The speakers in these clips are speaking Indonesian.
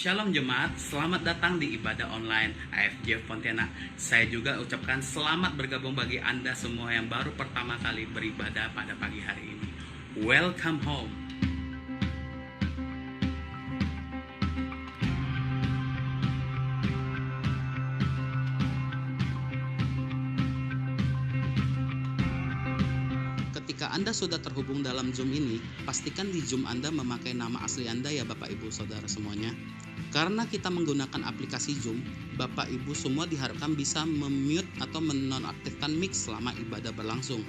Shalom jemaat, selamat datang di ibadah online AFJ Pontianak. Saya juga ucapkan selamat bergabung bagi Anda semua yang baru pertama kali beribadah pada pagi hari ini. Welcome home. Ketika Anda sudah terhubung dalam Zoom ini, pastikan di Zoom Anda memakai nama asli Anda ya Bapak Ibu Saudara semuanya. Karena kita menggunakan aplikasi Zoom, Bapak Ibu semua diharapkan bisa memute atau menonaktifkan mic selama ibadah berlangsung.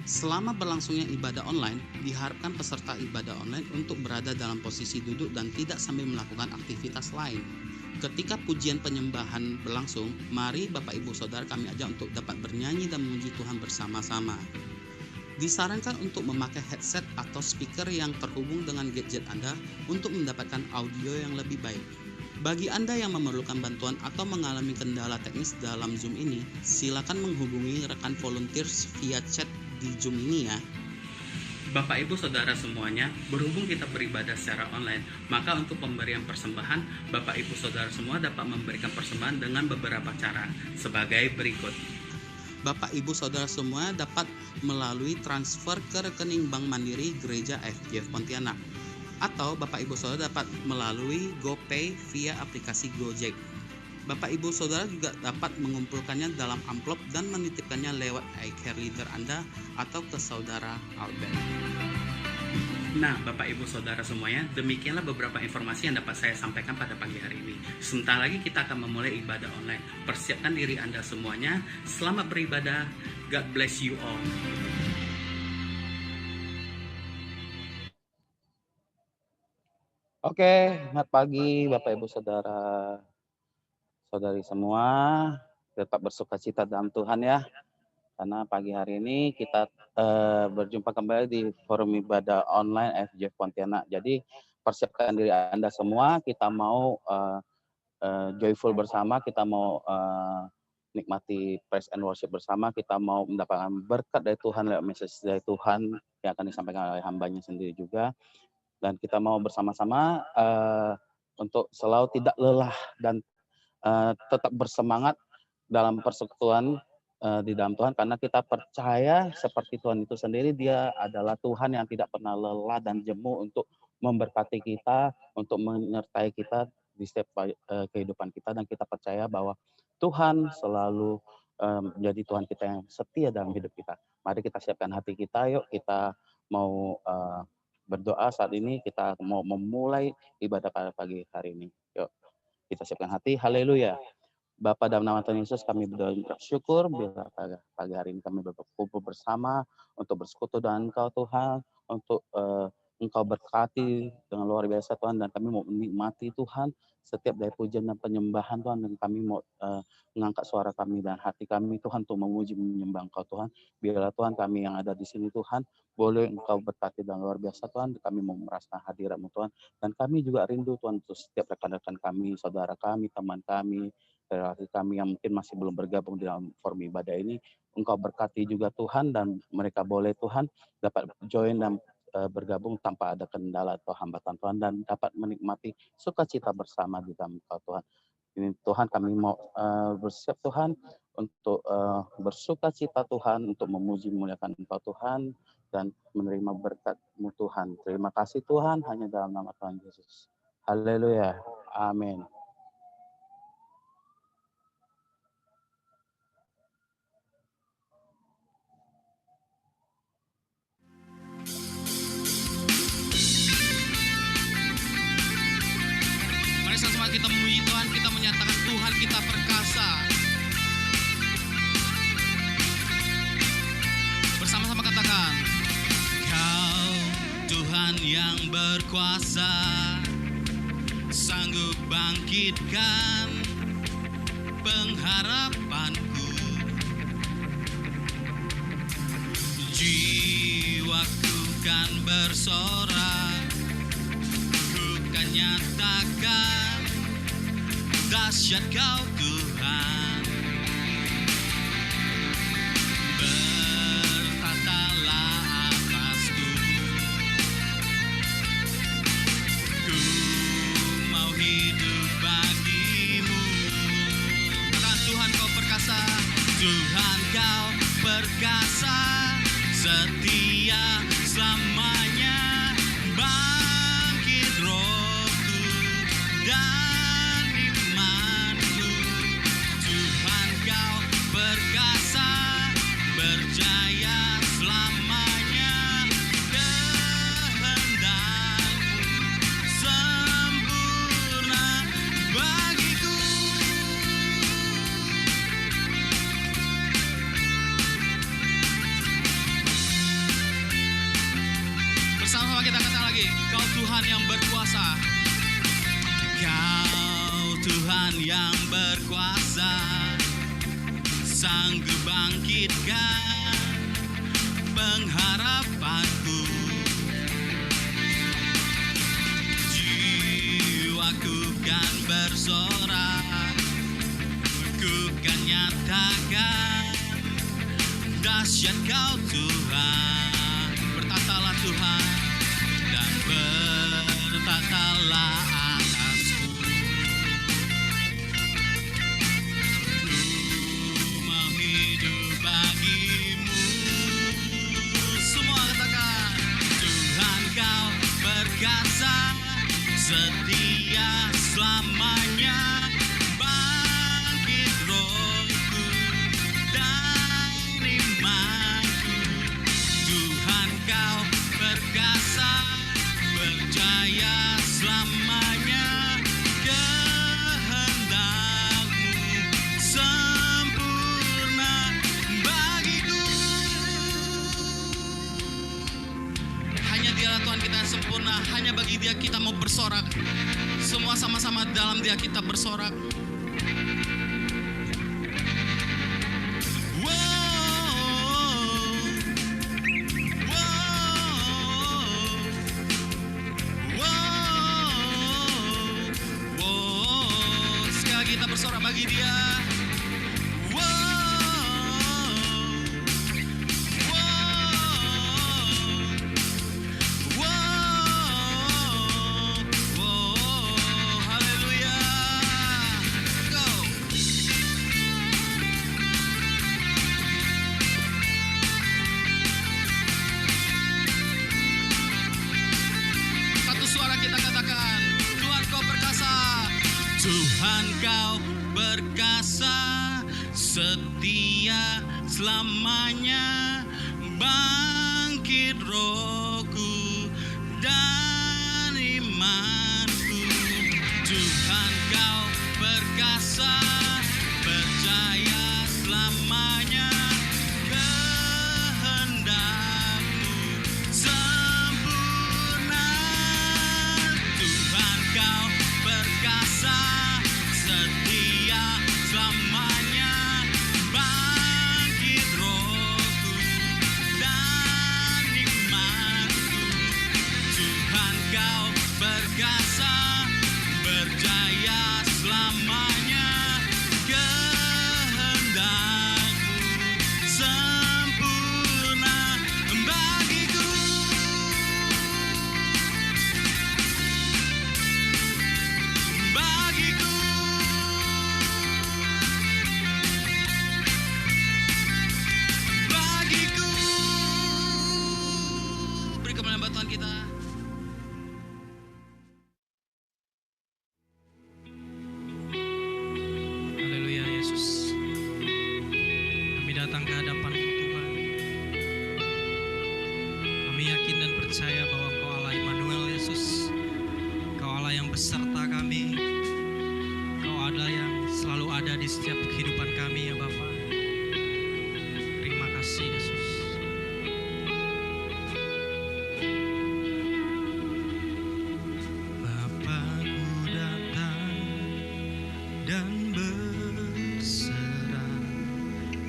Selama berlangsungnya ibadah online, diharapkan peserta ibadah online untuk berada dalam posisi duduk dan tidak sambil melakukan aktivitas lain. Ketika pujian penyembahan berlangsung, mari Bapak Ibu Saudara kami ajak untuk dapat bernyanyi dan memuji Tuhan bersama-sama. Disarankan untuk memakai headset atau speaker yang terhubung dengan gadget Anda untuk mendapatkan audio yang lebih baik. Bagi Anda yang memerlukan bantuan atau mengalami kendala teknis dalam Zoom ini, silakan menghubungi rekan volunteers via chat di Zoom ini ya. Bapak Ibu Saudara semuanya, berhubung kita beribadah secara online, maka untuk pemberian persembahan, Bapak Ibu Saudara semua dapat memberikan persembahan dengan beberapa cara, sebagai berikut. Bapak Ibu Saudara semua dapat melalui transfer ke rekening Bank Mandiri Gereja AFJ Pontianak, atau Bapak Ibu Saudara dapat melalui GoPay via aplikasi Gojek. Bapak Ibu Saudara juga dapat mengumpulkannya dalam amplop dan menitipkannya lewat iCare Leader Anda atau ke saudara Albert. Nah, Bapak Ibu Saudara semuanya, demikianlah beberapa informasi yang dapat saya sampaikan pada pagi hari ini. Sebentar lagi kita akan memulai ibadah online. Persiapkan diri Anda semuanya. Selamat beribadah. God bless you all. Oke, selamat pagi Bapak Ibu Saudara, saudari semua. Tetap bersuka cita dalam Tuhan ya. Karena pagi hari ini kita berjumpa kembali di forum ibadah online FJ Pontianak. Jadi persiapkan diri Anda semua, kita mau joyful bersama, kita mau nikmati praise and worship bersama, kita mau mendapatkan berkat dari Tuhan lewat message dari Tuhan yang akan disampaikan oleh hambanya sendiri juga. Dan kita mau bersama-sama untuk selalu tidak lelah dan tetap bersemangat dalam persekutuan di dalam Tuhan, karena kita percaya seperti Tuhan itu sendiri, Dia adalah Tuhan yang tidak pernah lelah dan jemu untuk memberkati kita, untuk menyertai kita di setiap kehidupan kita, dan kita percaya bahwa Tuhan selalu menjadi Tuhan kita yang setia dalam hidup kita. Mari kita siapkan hati kita, yuk kita mau berdoa saat ini, kita mau memulai ibadah pada pagi hari ini. Yuk kita siapkan hati, haleluya. Bapa, dalam nama Tuhan Yesus kami bersyukur bila pagi hari ini kami berkumpul bersama untuk bersekutu dengan Engkau Tuhan, untuk Engkau berkati dengan luar biasa Tuhan, dan kami mau menikmati Tuhan setiap dari pujian dan penyembahan Tuhan, dan kami mau mengangkat suara kami dan hati kami Tuhan untuk memuji menyembah Engkau Tuhan. Biarlah Tuhan kami yang ada di sini Tuhan, boleh Engkau berkati dengan luar biasa Tuhan, kami mau merasakan hadirat-Mu Tuhan, dan kami juga rindu Tuhan untuk setiap rekan-rekan kami, saudara kami, teman kami, relasi kami yang mungkin masih belum bergabung di dalam forum ibadah ini. Engkau berkati juga Tuhan, dan mereka boleh Tuhan dapat join dan bergabung tanpa ada kendala atau hambatan Tuhan, dan dapat menikmati sukacita bersama di dalam Engkau Tuhan. Ini Tuhan kami mau bersiap Tuhan untuk bersukacita Tuhan, untuk memuji memuliakan Engkau Tuhan, dan menerima berkat-Mu Tuhan. Terima kasih Tuhan, hanya dalam nama Tuhan Yesus. Haleluya. Amin. Mari sama-sama kita memuji Tuhan, kita menyatakan Tuhan kita perkasa. Bersama-sama katakan, Kau Tuhan yang berkuasa, sanggup bangkitkan pengharapanku. Jiwaku kan bersorak, ku kan nyatakan dahsyat Kau Tuhan. Bertatalah atasku, ku mau hidup berkasa, Tuhan kau perkasa, setia selamanya. Bangkit rohku dan imanku, Tuhan kau perkasa, berjaya selamanya. Kehendakmu sempurna bagiku. Bersama-sama kita kata lagi, Kau Tuhan yang berkuasa, Kau Tuhan yang berkuasa, sanggup bangkitkan pengharapanku. Jiwaku kan bersorak, ku kan nyatakan dahsyat Kau Tuhan. Bertatalah Tuhan dan bertatalah atasku. Ku mau hidup bagimu. Semua katakan, Tuhan kau perkasa, setia selamanya. Bangkit rohku dan imanku, Tuhan kau perkasa, berjaya selamanya. Kehendakmu sempurna bagiku. Hanya Dialah Tuhan kita yang sempurna, hanya bagi Dia kita mau bersorak. Semua sama-sama dalam Dia kita bersorak. Sekali lagi kita bersorak bagi Dia. Haleluya. Go. Satu suara kita katakan, Tuhan kau perkasa, Tuhan kau perkasa, setia selamanya. Bangkit rohku dan imanku, Tuhan kau perkasa, berjaya selamanya. Kehendakmu sempurna, Tuhan kau perkasa, setia selamanya. Bangkit rohku dan imanku, Tuhan kau perkasa, berjaya selamanya. Kehendakmu sempurna bagiku. Bagiku. Bagiku. Beri kemuliaan buat Tuhan kita. Haleluya Yesus. Kami datang ke hadapan-Mu Tuhan. Kami yakin dan percaya bahwa Engkau Allah Immanuel Yesus. Engkau Allah yang beserta kami. Engkau Allah yang selalu ada di setiap kehidupan kami ya Bapa. Terima kasih Yesus. Bapa-Ku datang dan berserah,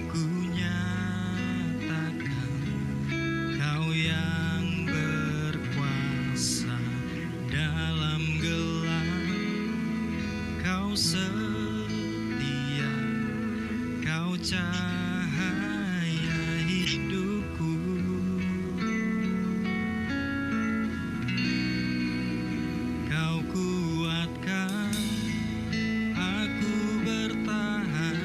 ku nyatakan Kau yang berkuasa dalam gelap. Kau setia, Kau cahaya hidupku. Kau kuatkan aku bertahan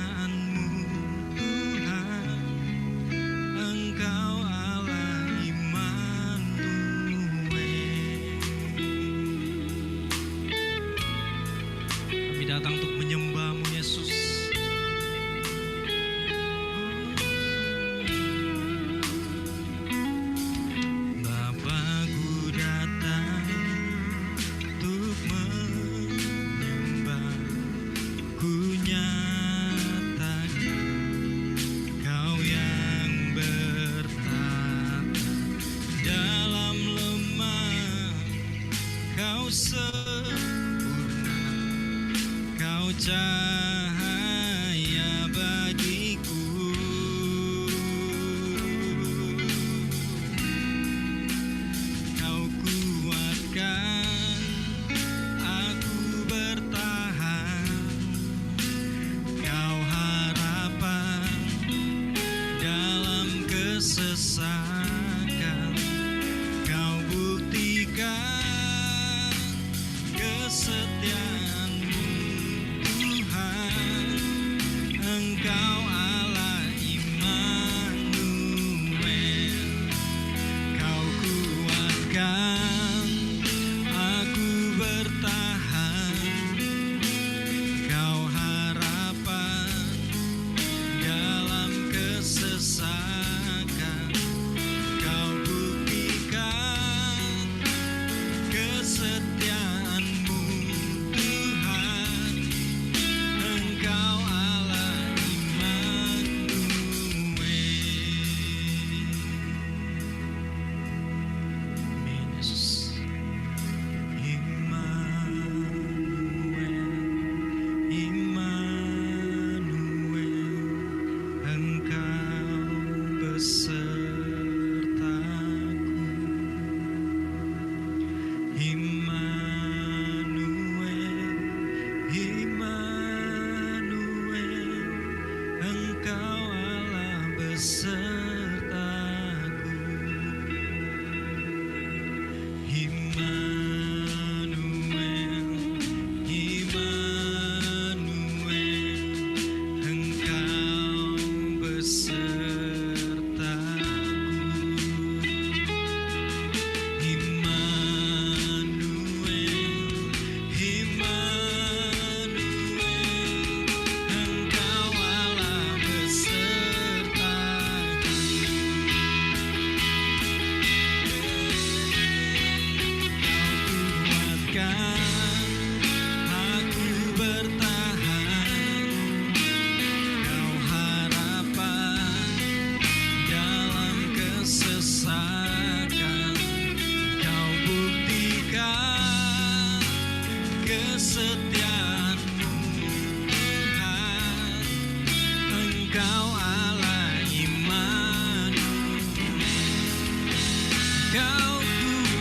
kesetiaan-Mu Tuhan, Engkau Allah Immanuel. Kami datang untuk menyembah-Mu Yesus. Bapa-Ku datang untuk menyembah, ku nyatakan Kau yang bertata dalam lemah, Kau sempurna, Kau cahaya bagiku. Kau kuatkan aku bertahan, Kau harapan dalam kesesakan, Kau buktikan kesetiaan-Mu Tuhan, Engkau Allah Immanuel. Kau kuatkan aku bertahan, Kau harapan dalam kesesakan, Kau buktikan kesetiaan-Mu Tuhan, Engkau Allah Immanuel. Amin, Yesus. Immanuel, Immanuel, Engkau besertaku. Immanuel, Immanuel, Engkau Allah besertaku. Immanuel, Immanuel, Engkau besertaku. Immanuel, Immanuel, Engkau Allah besertaku. Kuatkan aku bertahan, Kau harapan dalam kesesakan, Kau buktikan kesetiaan-Mu Tuhan, Engkau Allah Immanuel. Kau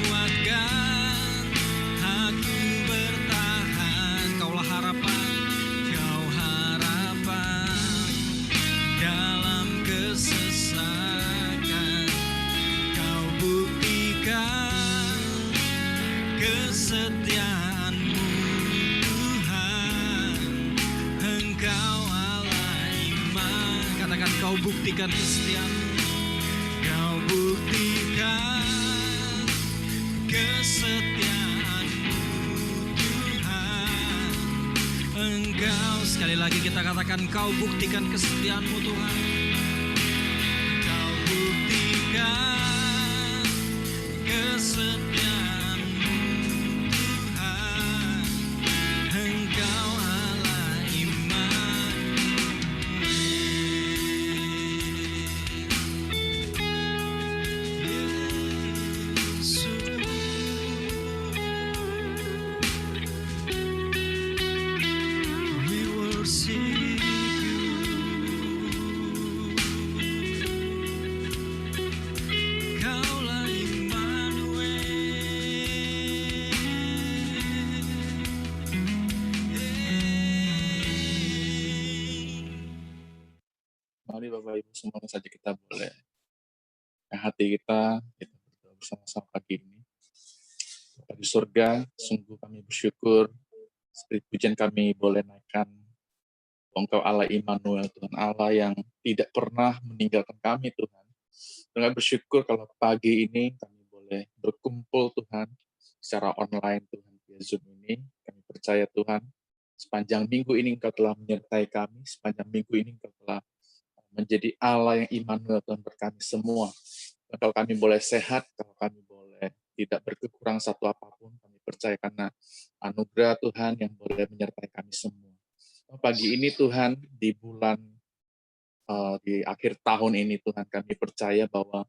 kuatkan aku bertahan, Kaulah harapan, Kau harapan dalam kesesakan, Kau buktikan kesetiaan-Mu Tuhan, Engkau Allah Immanuel. Katakan, Kau buktikan kesetiaan-Mu, Kau buktikan kesetiaan-Mu Tuhan, Engkau. Sekali lagi kita katakan, Kau buktikan kesetiaan-Mu Tuhan, Kau buktikan kesetiaan-Mu Tuhan, Engkau Allah Immanuel. Yesus, we worship You. Kaulah Mari Bapak Ibu semuanya saja kita boleh hati kita berdoa bersama-sama pagi ini. Bapak di surga, sungguh kami bersyukur seperti pujian kami boleh naikkan Engkau Allah Immanuel, Tuhan Allah yang tidak pernah meninggalkan kami, Tuhan. Dengan bersyukur kalau pagi ini kami boleh berkumpul, Tuhan, secara online, Tuhan, via Zoom ini. Kami percaya, Tuhan, sepanjang minggu ini Engkau telah menyertai kami, sepanjang minggu ini Engkau telah menjadi Allah yang Immanuel, Tuhan, bagi kami semua. Dan kalau kami boleh sehat, kalau kami boleh tidak berkekurang satu apapun, kami percaya karena anugerah Tuhan yang boleh menyertai kami semua. Pagi ini, Tuhan, di bulan di akhir tahun ini, Tuhan, kami percaya bahwa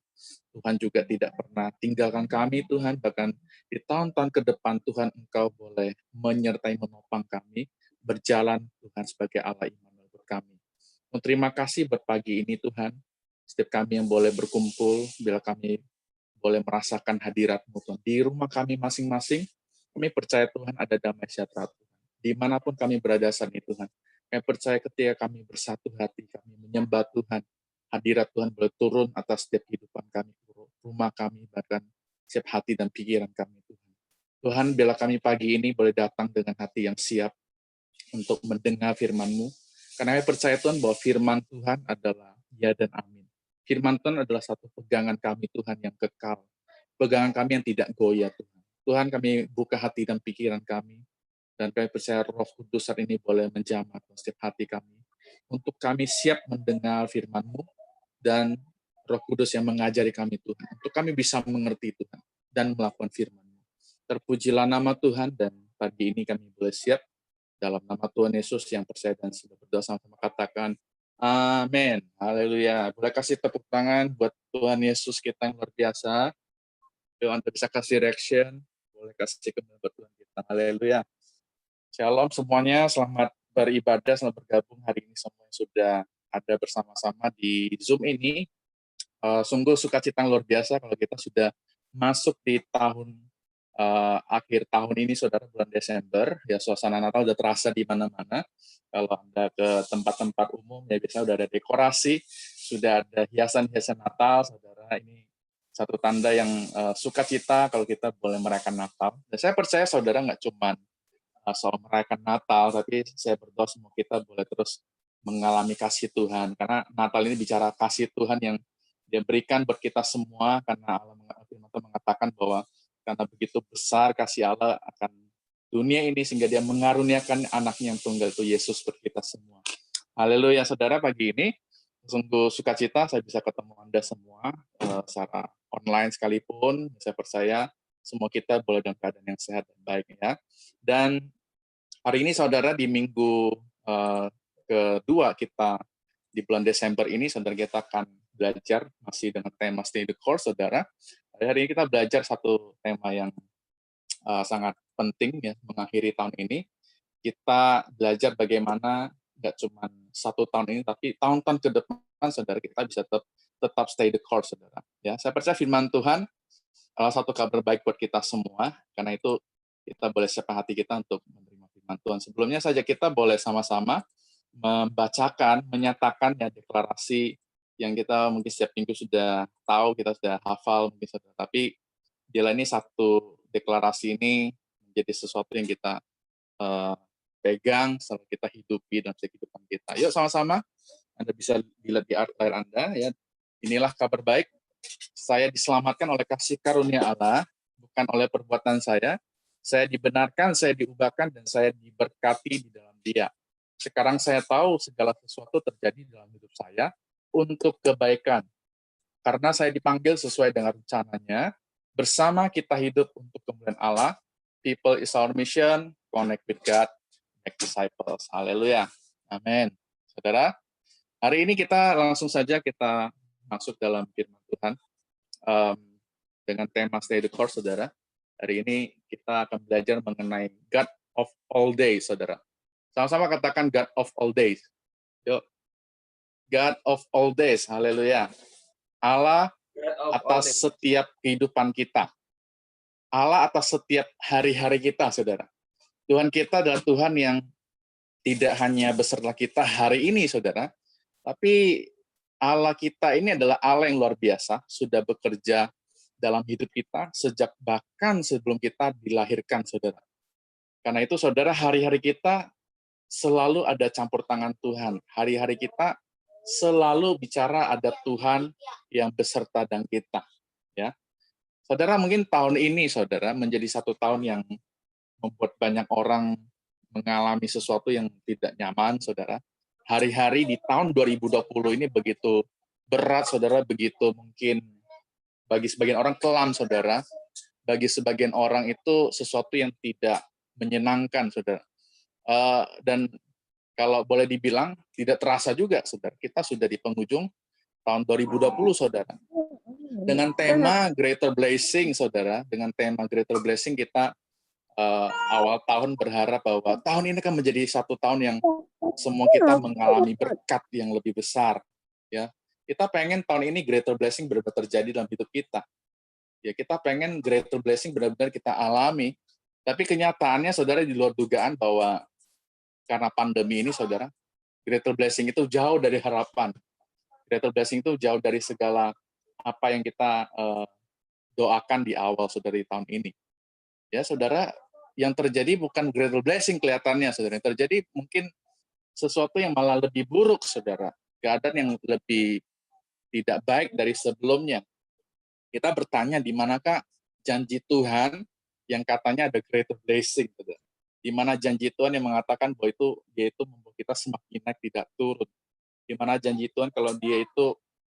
Tuhan juga tidak pernah tinggalkan kami, Tuhan. Bahkan di tahun-tahun ke depan, Tuhan, Engkau boleh menyertai, menopang kami, berjalan, Tuhan, sebagai Allah Immanuel buat kami. Terima kasih buat pagi ini, Tuhan. Setiap kami yang boleh berkumpul, bila kami boleh merasakan hadirat-Mu, Tuhan. Di rumah kami masing-masing, kami percaya, Tuhan, ada damai sejahtera, Tuhan. Dimanapun kami berada saat ini, Tuhan. Kami percaya ketika kami bersatu hati, kami menyembah Tuhan, hadirat Tuhan boleh turun atas setiap kehidupan kami, rumah kami, bahkan setiap hati dan pikiran kami, Tuhan. Tuhan, bila kami pagi ini boleh datang dengan hati yang siap untuk mendengar firman-Mu, karena kami percaya, Tuhan, bahwa firman Tuhan adalah ya dan amin. Firman Tuhan adalah satu pegangan kami, Tuhan, yang kekal. Pegangan kami yang tidak goyah, Tuhan. Tuhan, kami buka hati dan pikiran kami, dan kami percaya Roh Kudus saat ini boleh menjamah setiap hati kami, untuk kami siap mendengar firman-Mu, dan Roh Kudus yang mengajari kami, Tuhan, untuk kami bisa mengerti, Tuhan, dan melakukan firman-Mu. Terpujilah nama Tuhan, dan pagi ini kami boleh siap dalam nama Tuhan Yesus yang percaya dan sudah berdoa sama-sama katakan, amin. Haleluya. Boleh kasih tepuk tangan buat Tuhan Yesus kita yang luar biasa. Kalau Anda bisa kasih reaction, boleh kasih kemuliaan buat Tuhan kita. Haleluya. Shalom semuanya, selamat beribadah, selamat bergabung hari ini semua yang sudah ada bersama-sama di Zoom ini. Sungguh sukacita yang luar biasa kalau kita sudah masuk di tahun akhir tahun ini, saudara, bulan Desember. Ya, suasana Natal sudah terasa di mana-mana. Kalau Anda ke tempat-tempat umum, ya biasanya sudah ada dekorasi, sudah ada hiasan-hiasan Natal, saudara. Ini satu tanda yang sukacita kalau kita boleh merayakan Natal. Dan saya percaya saudara nggak cuma soal merayakan Natal, tapi saya berdoa semua kita boleh terus mengalami kasih Tuhan, karena Natal ini bicara kasih Tuhan yang Dia berikan buat kita semua, karena Allah mengatakan bahwa karena begitu besar kasih Allah akan dunia ini, sehingga Dia mengaruniakan anaknya yang tunggal, itu Yesus, buat kita semua. Haleluya, saudara. Pagi ini sungguh sukacita saya bisa ketemu Anda semua secara online sekalipun. Saya percaya semua kita boleh dalam keadaan yang sehat dan baik, ya. Dan hari ini, saudara, di minggu kedua kita di bulan Desember ini, saudara, kita akan belajar masih dengan tema Stay the Course, saudara. Hari ini kita belajar satu tema yang sangat penting, ya, mengakhiri tahun ini. Kita belajar bagaimana nggak cuma satu tahun ini, tapi tahun-tahun ke depan, saudara, kita bisa tetap stay the course, saudara. Ya, saya percaya firman Tuhan satu kabar baik buat kita semua, karena itu kita boleh siapkan hati kita untuk menerima firman Tuhan. Sebelumnya saja kita boleh sama-sama membacakan, menyatakan, ya, deklarasi yang kita mungkin setiap minggu sudah tahu, kita sudah hafal mungkin, saudara. Tapi bila ini satu deklarasi ini menjadi sesuatu yang kita pegang, selalu kita hidupi dalam kehidupan kita. Yuk sama-sama, Anda bisa dilihat di layar Anda, ya. Inilah kabar baik. Saya diselamatkan oleh kasih karunia Allah, bukan oleh perbuatan saya. Saya dibenarkan, saya diubahkan, dan saya diberkati di dalam Dia. Sekarang saya tahu segala sesuatu terjadi dalam hidup saya untuk kebaikan. Karena saya dipanggil sesuai dengan rencananya, bersama kita hidup untuk kemuliaan Allah. People is our mission, connect with God, make disciples. Haleluya. Amin. Saudara, hari ini kita langsung saja kita masuk dalam firman Tuhan dengan tema Stay the Course, saudara. Hari ini kita akan belajar mengenai God of all days, saudara. Sama-sama katakan God of all days. Yuk. God of all days, haleluya. Allah atas setiap kehidupan kita. Allah atas setiap hari-hari kita, saudara. Tuhan kita adalah Tuhan yang tidak hanya beserta kita hari ini, saudara, tapi Allah kita ini adalah Allah yang luar biasa, sudah bekerja dalam hidup kita sejak bahkan sebelum kita dilahirkan, saudara. Karena itu, saudara, hari-hari kita selalu ada campur tangan Tuhan. Hari-hari kita selalu bicara ada Tuhan yang beserta dengan kita. Ya, saudara, mungkin tahun ini saudara menjadi satu tahun yang membuat banyak orang mengalami sesuatu yang tidak nyaman, saudara. Hari-hari di tahun 2020 ini begitu berat, saudara, begitu mungkin bagi sebagian orang kelam, saudara. Bagi sebagian orang itu sesuatu yang tidak menyenangkan, saudara. Dan kalau boleh dibilang, tidak terasa juga, saudara. Kita sudah di penghujung tahun 2020, saudara. Dengan tema Greater Blessing, saudara. Dengan tema Greater Blessing, kita awal tahun berharap bahwa tahun ini akan menjadi satu tahun yang semua kita mengalami berkat yang lebih besar. Ya, kita pengen tahun ini Greater Blessing benar-benar terjadi dalam hidup kita. Ya, kita pengen Greater Blessing benar-benar kita alami. Tapi kenyataannya, saudara, di luar dugaan bahwa karena pandemi ini, saudara, Greater Blessing itu jauh dari harapan. Greater Blessing itu jauh dari segala apa yang kita doakan di awal, saudara, di tahun ini. Ya, saudara, yang terjadi bukan Greater Blessing kelihatannya, saudara. Yang terjadi mungkin sesuatu yang malah lebih buruk, saudara. Keadaan yang lebih tidak baik dari sebelumnya. Kita bertanya, di manakah janji Tuhan yang katanya ada Greater Blessing, saudara? Di mana janji Tuhan yang mengatakan bahwa dia itu membuat kita semakin naik, tidak turun. Di mana janji Tuhan kalau dia itu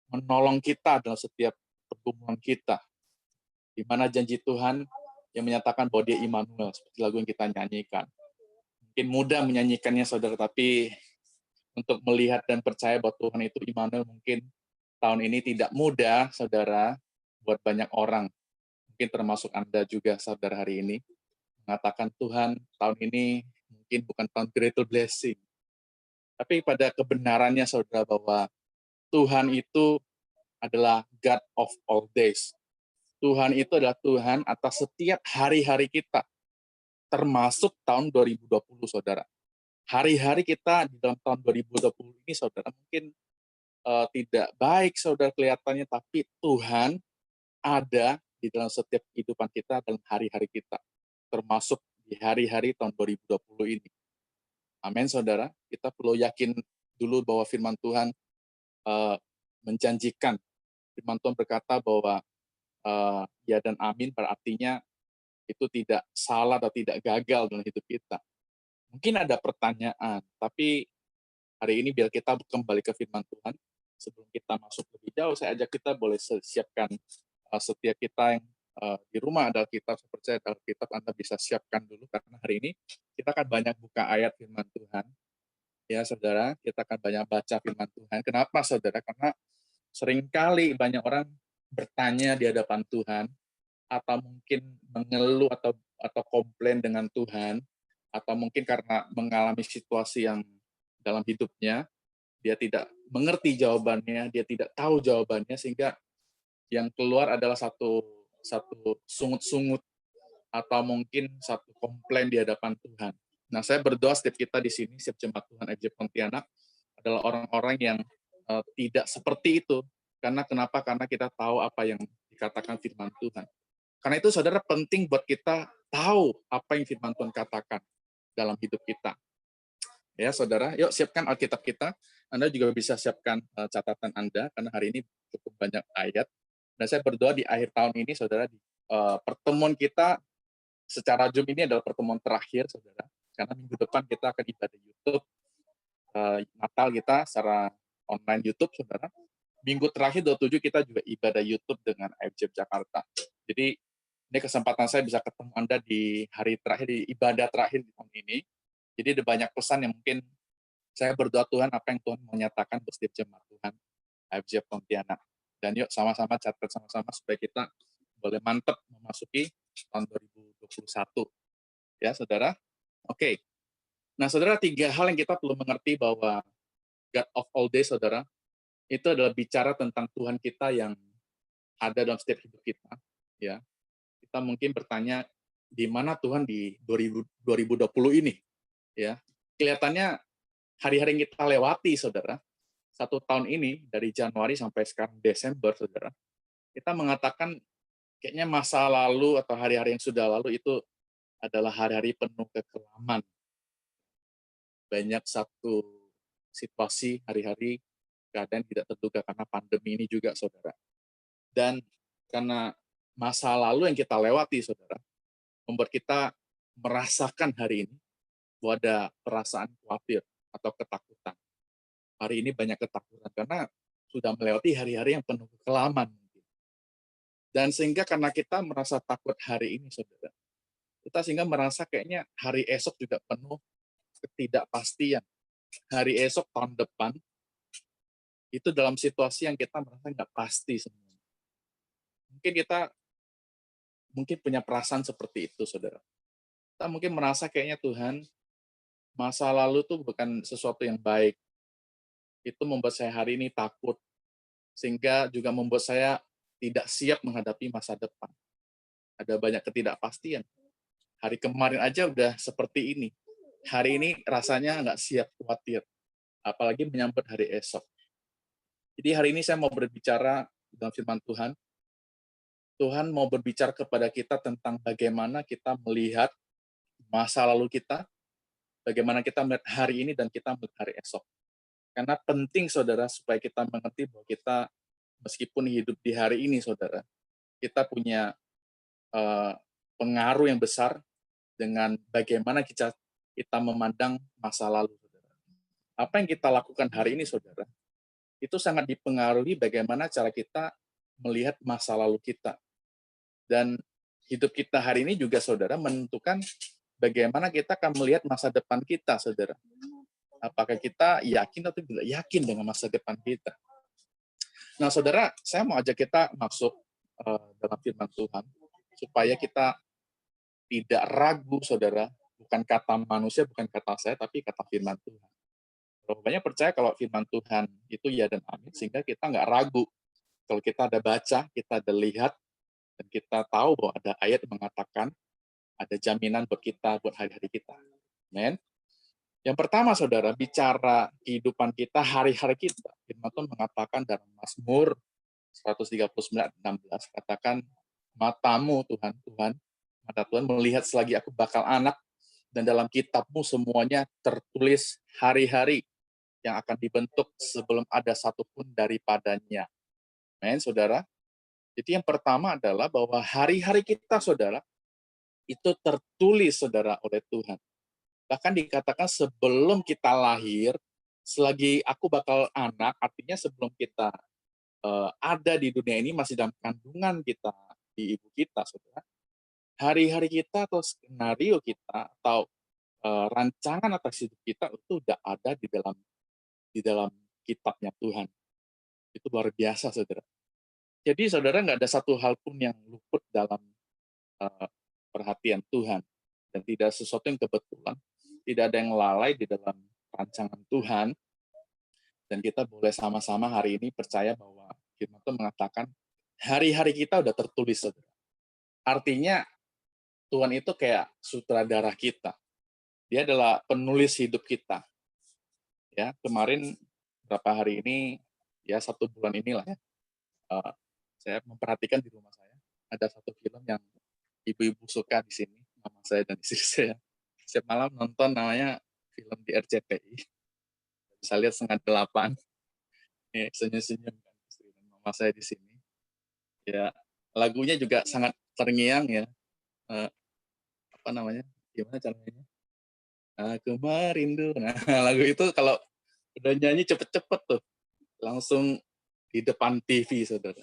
menolong kita dalam setiap pergumulan kita. Di mana janji Tuhan yang menyatakan bahwa dia Immanuel, seperti lagu yang kita nyanyikan. Mungkin mudah menyanyikannya, saudara, tapi untuk melihat dan percaya bahwa Tuhan itu Immanuel mungkin tahun ini tidak mudah, saudara, buat banyak orang. Mungkin termasuk Anda juga, saudara, hari ini. Mengatakan, Tuhan, tahun ini mungkin bukan tahun Greater Blessing. Tapi pada kebenarannya, saudara, bahwa Tuhan itu adalah God of all days. Tuhan itu adalah Tuhan atas setiap hari-hari kita, termasuk tahun 2020, saudara. Hari-hari kita di dalam tahun 2020 ini, saudara, mungkin tidak baik, saudara, kelihatannya, tapi Tuhan ada di dalam setiap kehidupan kita dalam hari-hari kita, termasuk di hari-hari tahun 2020 ini. Amin, saudara. Kita perlu yakin dulu bahwa firman Tuhan menjanjikan. Firman Tuhan berkata bahwa ya dan amin berartinya itu tidak salah atau tidak gagal dalam hidup kita. Mungkin ada pertanyaan, tapi hari ini biar kita kembali ke firman Tuhan. Sebelum kita masuk lebih jauh, saya ajak kita boleh siapkan setiap kita yang di rumah ada Alkitab, saya percaya ada Alkitab, Anda bisa siapkan dulu, karena hari ini kita akan banyak buka ayat firman Tuhan. Ya, saudara, kita akan banyak baca firman Tuhan. Kenapa, saudara? Karena seringkali banyak orang bertanya di hadapan Tuhan, atau mungkin mengeluh atau komplain dengan Tuhan, atau mungkin karena mengalami situasi yang dalam hidupnya, dia tidak mengerti jawabannya, dia tidak tahu jawabannya, sehingga yang keluar adalah satu sungut-sungut, atau mungkin satu komplain di hadapan Tuhan. Nah, saya berdoa setiap kita di sini, setiap jemaat Tuhan FJ Pontianak, adalah orang-orang yang tidak seperti itu. Karena kenapa? Karena kita tahu apa yang dikatakan firman Tuhan. Karena itu, saudara, penting buat kita tahu apa yang firman Tuhan katakan dalam hidup kita. Ya, saudara, yuk siapkan Alkitab kita. Anda juga bisa siapkan catatan Anda, karena hari ini cukup banyak ayat. Dan saya berdoa di akhir tahun ini, saudara, pertemuan kita secara Zoom ini adalah pertemuan terakhir, saudara. Karena minggu depan kita akan ibadah YouTube. Natal kita secara online YouTube, saudara. Minggu terakhir 27 kita juga ibadah YouTube dengan FJ Jakarta. Jadi ini kesempatan saya bisa ketemu Anda di hari terakhir, di ibadah terakhir di tahun ini. Jadi ada banyak pesan yang mungkin saya berdoa Tuhan apa yang Tuhan menyatakan untuk setiap jemaat Tuhan FJ Pontianak. Dan yuk sama-sama catat sama-sama supaya kita boleh mantap memasuki tahun 2021. Ya, saudara. Oke. Nah, saudara, 3 hal yang kita perlu mengerti bahwa God of all days, saudara, itu adalah bicara tentang Tuhan kita yang ada dalam setiap hidup kita. Ya, kita mungkin bertanya, di mana Tuhan di 2020 ini? Ya, kelihatannya hari-hari yang kita lewati, saudara, 1 tahun ini dari Januari sampai sekarang Desember, saudara, kita mengatakan kayaknya masa lalu atau hari-hari yang sudah lalu itu adalah hari-hari penuh kekelaman. banyak satu situasi hari-hari keadaan tidak terduga karena pandemi ini juga, saudara. Dan karena masa lalu yang kita lewati, saudara, membuat kita merasakan hari ini bahwa ada perasaan khawatir atau ketakutan. Hari ini banyak ketakutan karena sudah melewati hari-hari yang penuh kekelaman. Dan sehingga karena kita merasa takut hari ini, saudara, kita sehingga merasa kayaknya hari esok juga penuh ketidakpastian. Hari esok, tahun depan, itu dalam situasi yang kita merasa nggak pasti semuanya. Mungkin punya perasaan seperti itu, saudara. Kita mungkin merasa kayaknya Tuhan, masa lalu tuh bukan sesuatu yang baik. Itu membuat saya hari ini takut, sehingga juga membuat saya tidak siap menghadapi masa depan. Ada banyak ketidakpastian. Hari kemarin aja udah seperti ini. Hari ini rasanya nggak siap, khawatir. Apalagi menyambut hari esok. Jadi hari ini saya mau berbicara dalam firman Tuhan. Tuhan mau berbicara kepada kita tentang bagaimana kita melihat masa lalu kita, bagaimana kita melihat hari ini dan kita melihat hari esok. Karena penting, saudara, supaya kita mengerti bahwa kita meskipun hidup di hari ini, saudara, kita punya pengaruh yang besar dengan bagaimana kita memandang masa lalu, saudara. Apa yang kita lakukan hari ini, saudara, itu sangat dipengaruhi bagaimana cara kita melihat masa lalu kita. Dan hidup kita hari ini juga, saudara, menentukan bagaimana kita akan melihat masa depan kita, saudara. Apakah kita yakin atau tidak yakin dengan masa depan kita. Nah, saudara, saya mau ajak kita masuk dalam firman Tuhan, supaya kita tidak ragu, saudara, bukan kata manusia, bukan kata saya, tapi kata firman Tuhan. Banyak percaya kalau firman Tuhan itu ya dan amin, sehingga kita nggak ragu. Kalau kita ada baca, kita ada lihat, dan kita tahu bahwa ada ayat yang mengatakan, ada jaminan buat kita, buat hari-hari kita. Amen. Yang pertama, saudara, bicara kehidupan kita, hari-hari kita. Firman Tuhan mengatakan dalam Mazmur 139:16, katakan, matamu Tuhan, mata Tuhan melihat selagi aku bakal anak, dan dalam kitabmu semuanya tertulis hari-hari yang akan dibentuk sebelum ada satupun daripadanya. Amen, saudara. Jadi yang pertama adalah bahwa hari-hari kita, saudara, itu tertulis, saudara, oleh Tuhan. Bahkan dikatakan sebelum kita lahir, selagi aku bakal anak, artinya sebelum kita ada di dunia ini, masih dalam kandungan kita, di ibu kita, saudara, hari-hari kita atau skenario kita, atau rancangan atas hidup kita, itu udah ada di dalam kitabnya Tuhan. Itu luar biasa, saudara. Jadi, saudara, nggak ada satu hal pun yang luput dalam perhatian Tuhan. Dan tidak sesuatu yang kebetulan. Tidak ada yang lalai di dalam rancangan Tuhan. Dan kita boleh sama-sama hari ini percaya bahwa firman Tuhan mengatakan hari-hari kita udah tertulis, saudara. Artinya Tuhan itu kayak sutradara kita. Dia adalah penulis hidup kita. Ya, kemarin beberapa hari ini, ya 1 bulan inilah ya, saya memperhatikan di rumah saya ada satu film yang ibu-ibu suka di sini, mama saya dan istri saya. Setiap malam nonton, namanya film di RCTI. Bisa lihat 7:30. Senyum-senyum kan istri dan mama saya di sini. Ya, lagunya juga sangat terngiang ya. Apa namanya? Gimana caranya? Aku merindu. Nah, lagu itu kalau udah nyanyi cepet-cepet tuh, langsung di depan TV, saudara.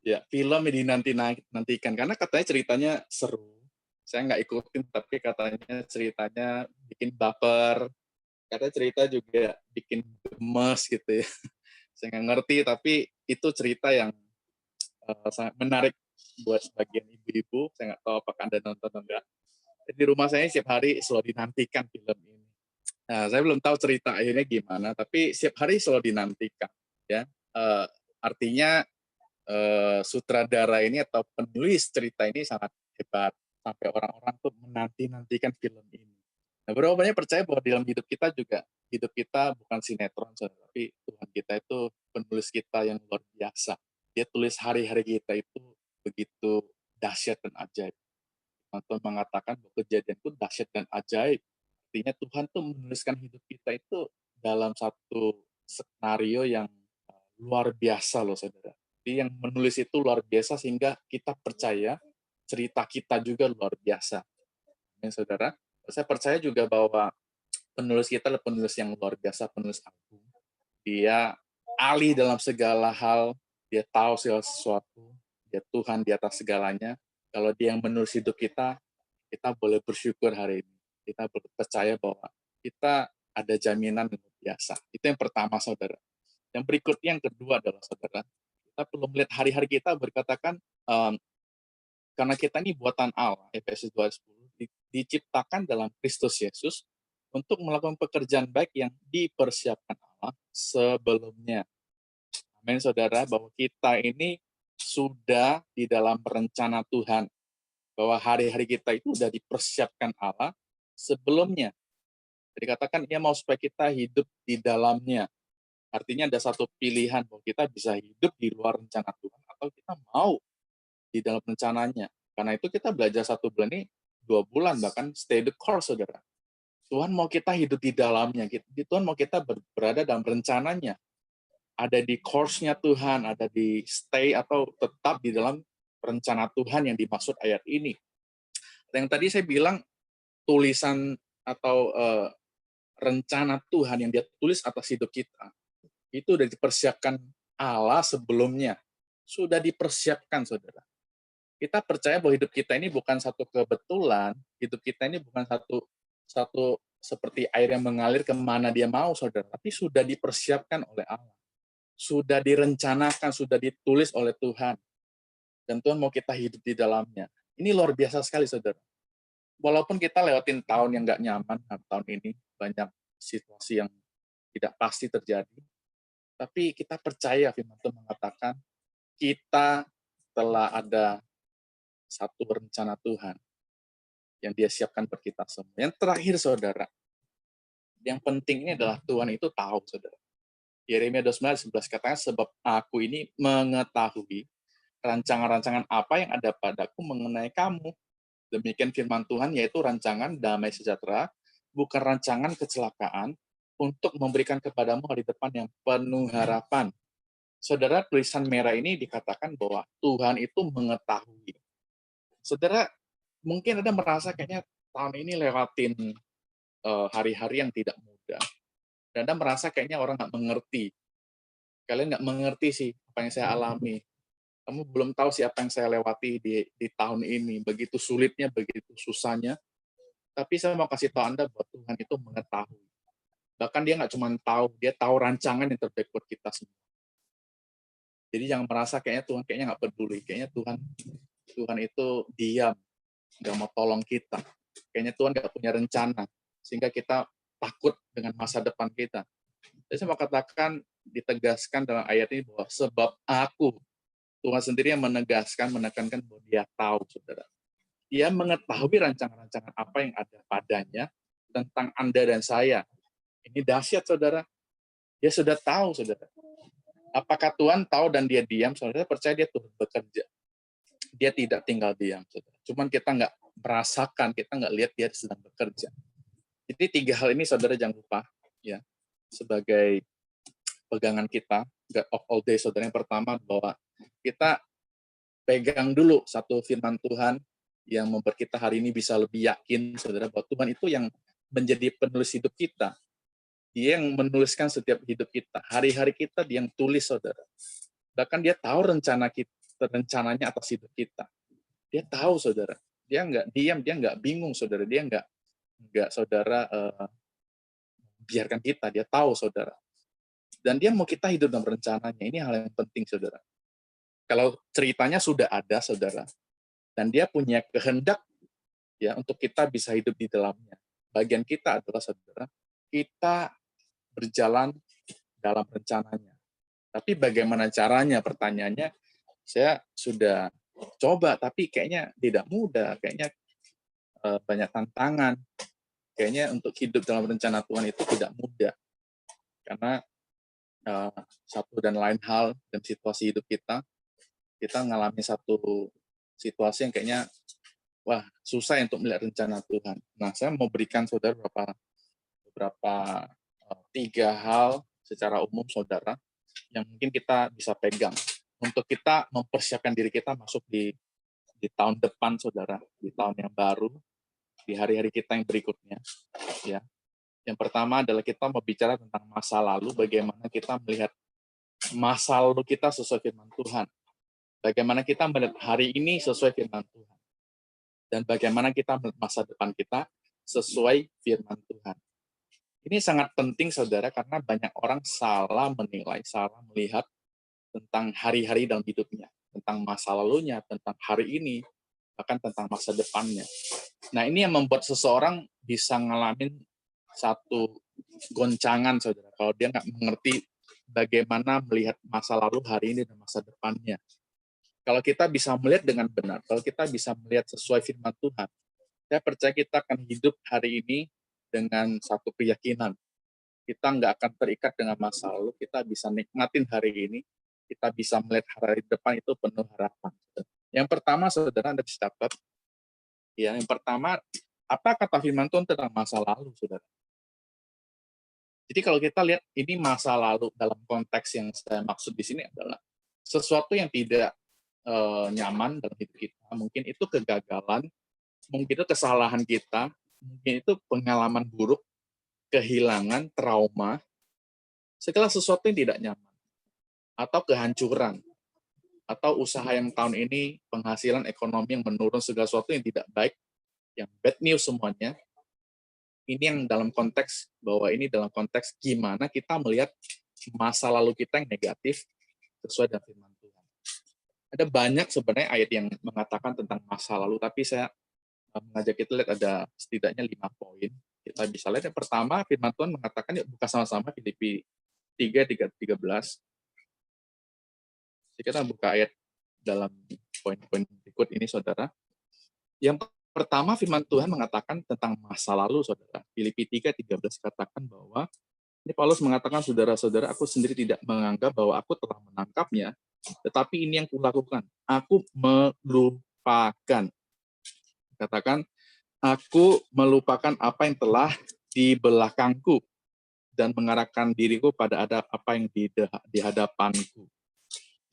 Ya, film yang dinantikan karena katanya ceritanya seru. Saya nggak ikutin, tapi katanya ceritanya bikin baper. Katanya cerita juga bikin gemes gitu ya. Saya nggak ngerti, tapi itu cerita yang sangat menarik buat sebagian ibu-ibu. Saya nggak tahu apakah Anda nonton atau enggak. Di rumah saya setiap hari selalu dinantikan film ini. Nah, saya belum tahu cerita akhirnya gimana, tapi setiap hari selalu dinantikan. Ya, artinya sutradara ini atau penulis cerita ini sangat hebat sampai orang-orang tuh menanti-nantikan film ini. Nah, berapa banyak percaya bahwa dalam hidup kita juga, hidup kita bukan sinetron, tapi Tuhan kita itu penulis kita yang luar biasa. Dia tulis hari-hari kita itu begitu dahsyat dan ajaib. Tuhan mengatakan bahwa kejadian itu dahsyat dan ajaib. artinya Tuhan tuh menuliskan hidup kita itu dalam satu skenario yang luar biasa loh, saudara. Jadi yang menulis itu luar biasa sehingga kita percaya cerita kita juga luar biasa. Ya, saudara. Saya percaya juga bahwa penulis kita adalah penulis yang luar biasa, penulis agung. Dia ahli dalam segala hal, dia tahu segala sesuatu, dia Tuhan di atas segalanya. Kalau dia yang menulis hidup kita boleh bersyukur hari ini. Kita percaya bahwa kita ada jaminan yang luar biasa. Itu yang pertama, saudara. Yang berikutnya, yang kedua adalah, saudara, kita perlu melihat hari-hari kita berkatakan, karena kita ini buatan Allah, Efesus 2:10, diciptakan dalam Kristus Yesus untuk melakukan pekerjaan baik yang dipersiapkan Allah sebelumnya. Amin, saudara, bahwa kita ini sudah di dalam rencana Tuhan, bahwa hari-hari kita itu sudah dipersiapkan Allah sebelumnya. Jadi katakan ia mau supaya kita hidup di dalamnya. Artinya ada satu pilihan bahwa kita bisa hidup di luar rencana Tuhan atau kita mau di dalam rencananya. Karena itu kita belajar 1 bulan ini 2 bulan, bahkan stay the course, saudara. Tuhan mau kita hidup di dalamnya. Tuhan mau kita berada dalam rencananya. Ada di course-nya Tuhan, ada di stay atau tetap di dalam rencana Tuhan yang dimaksud ayat ini. Yang tadi saya bilang, tulisan atau rencana Tuhan yang dia tulis atas hidup kita, itu sudah dipersiapkan Allah sebelumnya. Sudah dipersiapkan, saudara. Kita percaya bahwa hidup kita ini bukan satu kebetulan, hidup kita ini bukan satu seperti air yang mengalir kemana dia mau, saudara, tapi sudah dipersiapkan oleh Allah. Sudah direncanakan, sudah ditulis oleh Tuhan. Dan Tuhan mau kita hidup di dalamnya. Ini luar biasa sekali, saudara. Walaupun kita lewatin tahun yang nggak nyaman, tahun ini banyak situasi yang tidak pasti terjadi, tapi kita percaya firman Tuhan mengatakan kita telah ada satu rencana Tuhan yang dia siapkan buat kita semua. Yang terakhir, saudara, yang penting ini adalah Tuhan itu tahu, saudara. Yeremia 29:11 katanya, sebab aku ini mengetahui rancangan-rancangan apa yang ada padaku mengenai kamu. Demikian firman Tuhan, yaitu rancangan damai sejahtera, bukan rancangan kecelakaan, untuk memberikan kepadamu hari depan yang penuh harapan. Saudara, tulisan merah ini dikatakan bahwa Tuhan itu mengetahui. Saudara, mungkin Anda merasa kayaknya tahun ini lewatin hari-hari yang tidak mudah. Dan Anda merasa kayaknya orang nggak mengerti. Kalian nggak mengerti sih apa yang saya alami. Kamu belum tahu sih apa yang saya lewati di tahun ini. Begitu sulitnya, begitu susahnya. Tapi saya mau kasih tahu Anda bahwa Tuhan itu mengetahui. Bahkan dia nggak cuma tahu, dia tahu rancangan yang terbaik buat kita semua. Jadi jangan merasa kayaknya nggak peduli. Kayaknya Tuhan itu diam, nggak mau tolong kita. Kayaknya Tuhan nggak punya rencana, sehingga kita takut dengan masa depan kita. Jadi saya mau katakan, ditegaskan dalam ayat ini bahwa sebab aku, Tuhan sendiri yang menegaskan, menekankan bahwa dia tahu, saudara. Dia mengetahui rancangan-rancangan apa yang ada padanya tentang Anda dan saya. Ini dahsyat, saudara. Dia sudah tahu, saudara. Apakah Tuhan tahu dan dia diam? Saudara percaya dia turut bekerja. Dia tidak tinggal diam, saudara. Cuman kita nggak merasakan, kita nggak lihat dia sedang bekerja. Jadi 3 hal ini, saudara, jangan lupa, ya, sebagai pegangan kita, God of all days, saudara. Yang pertama, bahwa kita pegang dulu satu firman Tuhan yang membuat kita hari ini bisa lebih yakin, saudara, bahwa Tuhan itu yang menjadi penulis hidup kita. Dia yang menuliskan setiap hidup kita. Hari-hari kita dia yang tulis, saudara. Bahkan dia tahu rencananya atas hidup kita. Dia tahu, saudara. Dia nggak diam, dia nggak bingung, saudara. Dia nggak saudara, biarkan kita. Dia tahu, saudara. Dan dia mau kita hidup dalam rencananya. Ini hal yang penting, saudara. Kalau ceritanya sudah ada, saudara, dan dia punya kehendak ya untuk kita bisa hidup di dalamnya. Bagian kita adalah, saudara, kita berjalan dalam rencananya. Tapi bagaimana caranya? Pertanyaannya, saya sudah coba, tapi kayaknya tidak mudah. Kayaknya banyak tantangan. Kayaknya untuk hidup dalam rencana Tuhan itu tidak mudah. Karena satu dan lain hal dan situasi hidup kita mengalami satu situasi yang kayaknya wah susah untuk melihat rencana Tuhan. Nah, saya mau berikan saudara beberapa 3 hal secara umum saudara yang mungkin kita bisa pegang untuk kita mempersiapkan diri kita masuk di tahun depan saudara, di tahun yang baru, di hari-hari kita yang berikutnya. Ya, yang pertama adalah kita mau bicara tentang masa lalu, bagaimana kita melihat masa lalu kita sesuai firman Tuhan. Bagaimana kita melihat hari ini sesuai firman Tuhan. Dan bagaimana kita melihat masa depan kita sesuai firman Tuhan. Ini sangat penting saudara karena banyak orang salah menilai, salah melihat tentang hari-hari dalam hidupnya, tentang masa lalunya, tentang hari ini, bahkan tentang masa depannya. Nah, ini yang membuat seseorang bisa ngalamin satu goncangan saudara kalau dia nggak mengerti bagaimana melihat masa lalu, hari ini, dan masa depannya. Kalau kita bisa melihat dengan benar, kalau kita bisa melihat sesuai firman Tuhan, saya percaya kita akan hidup hari ini dengan satu keyakinan. Kita nggak akan terikat dengan masa lalu, kita bisa nikmatin hari ini, kita bisa melihat hari depan itu penuh harapan. Yang pertama, saudara, Anda bisa catat. Ya, yang pertama, apa kata firman Tuhan tentang masa lalu, saudara? Jadi kalau kita lihat ini masa lalu dalam konteks yang saya maksud di sini adalah sesuatu yang tidak nyaman dalam hidup kita. Mungkin itu kegagalan, mungkin itu kesalahan kita, mungkin itu pengalaman buruk, kehilangan, trauma, segala sesuatu yang tidak nyaman, atau kehancuran, atau usaha yang tahun ini penghasilan ekonomi yang menurun, segala sesuatu yang tidak baik, yang bad news semuanya. Ini yang dalam konteks bahwa ini dalam konteks gimana kita melihat masa lalu kita yang negatif sesuai dengan firman Tuhan. Ada banyak sebenarnya ayat yang mengatakan tentang masa lalu, tapi saya mengajak kita lihat ada setidaknya 5 poin. Kita bisa lihat yang pertama, firman Tuhan mengatakan, yuk buka sama-sama Filipi 3:13. Jadi kita buka ayat dalam poin-poin berikut ini, saudara. Yang pertama, firman Tuhan mengatakan tentang masa lalu, saudara. Filipi 3:13 katakan bahwa, ini Paulus mengatakan, saudara-saudara, aku sendiri tidak menganggap bahwa aku telah menangkapnya, tetapi ini yang kulakukan. Aku melupakan. Katakan, aku melupakan apa yang telah di belakangku dan mengarahkan diriku pada apa yang di hadapanku.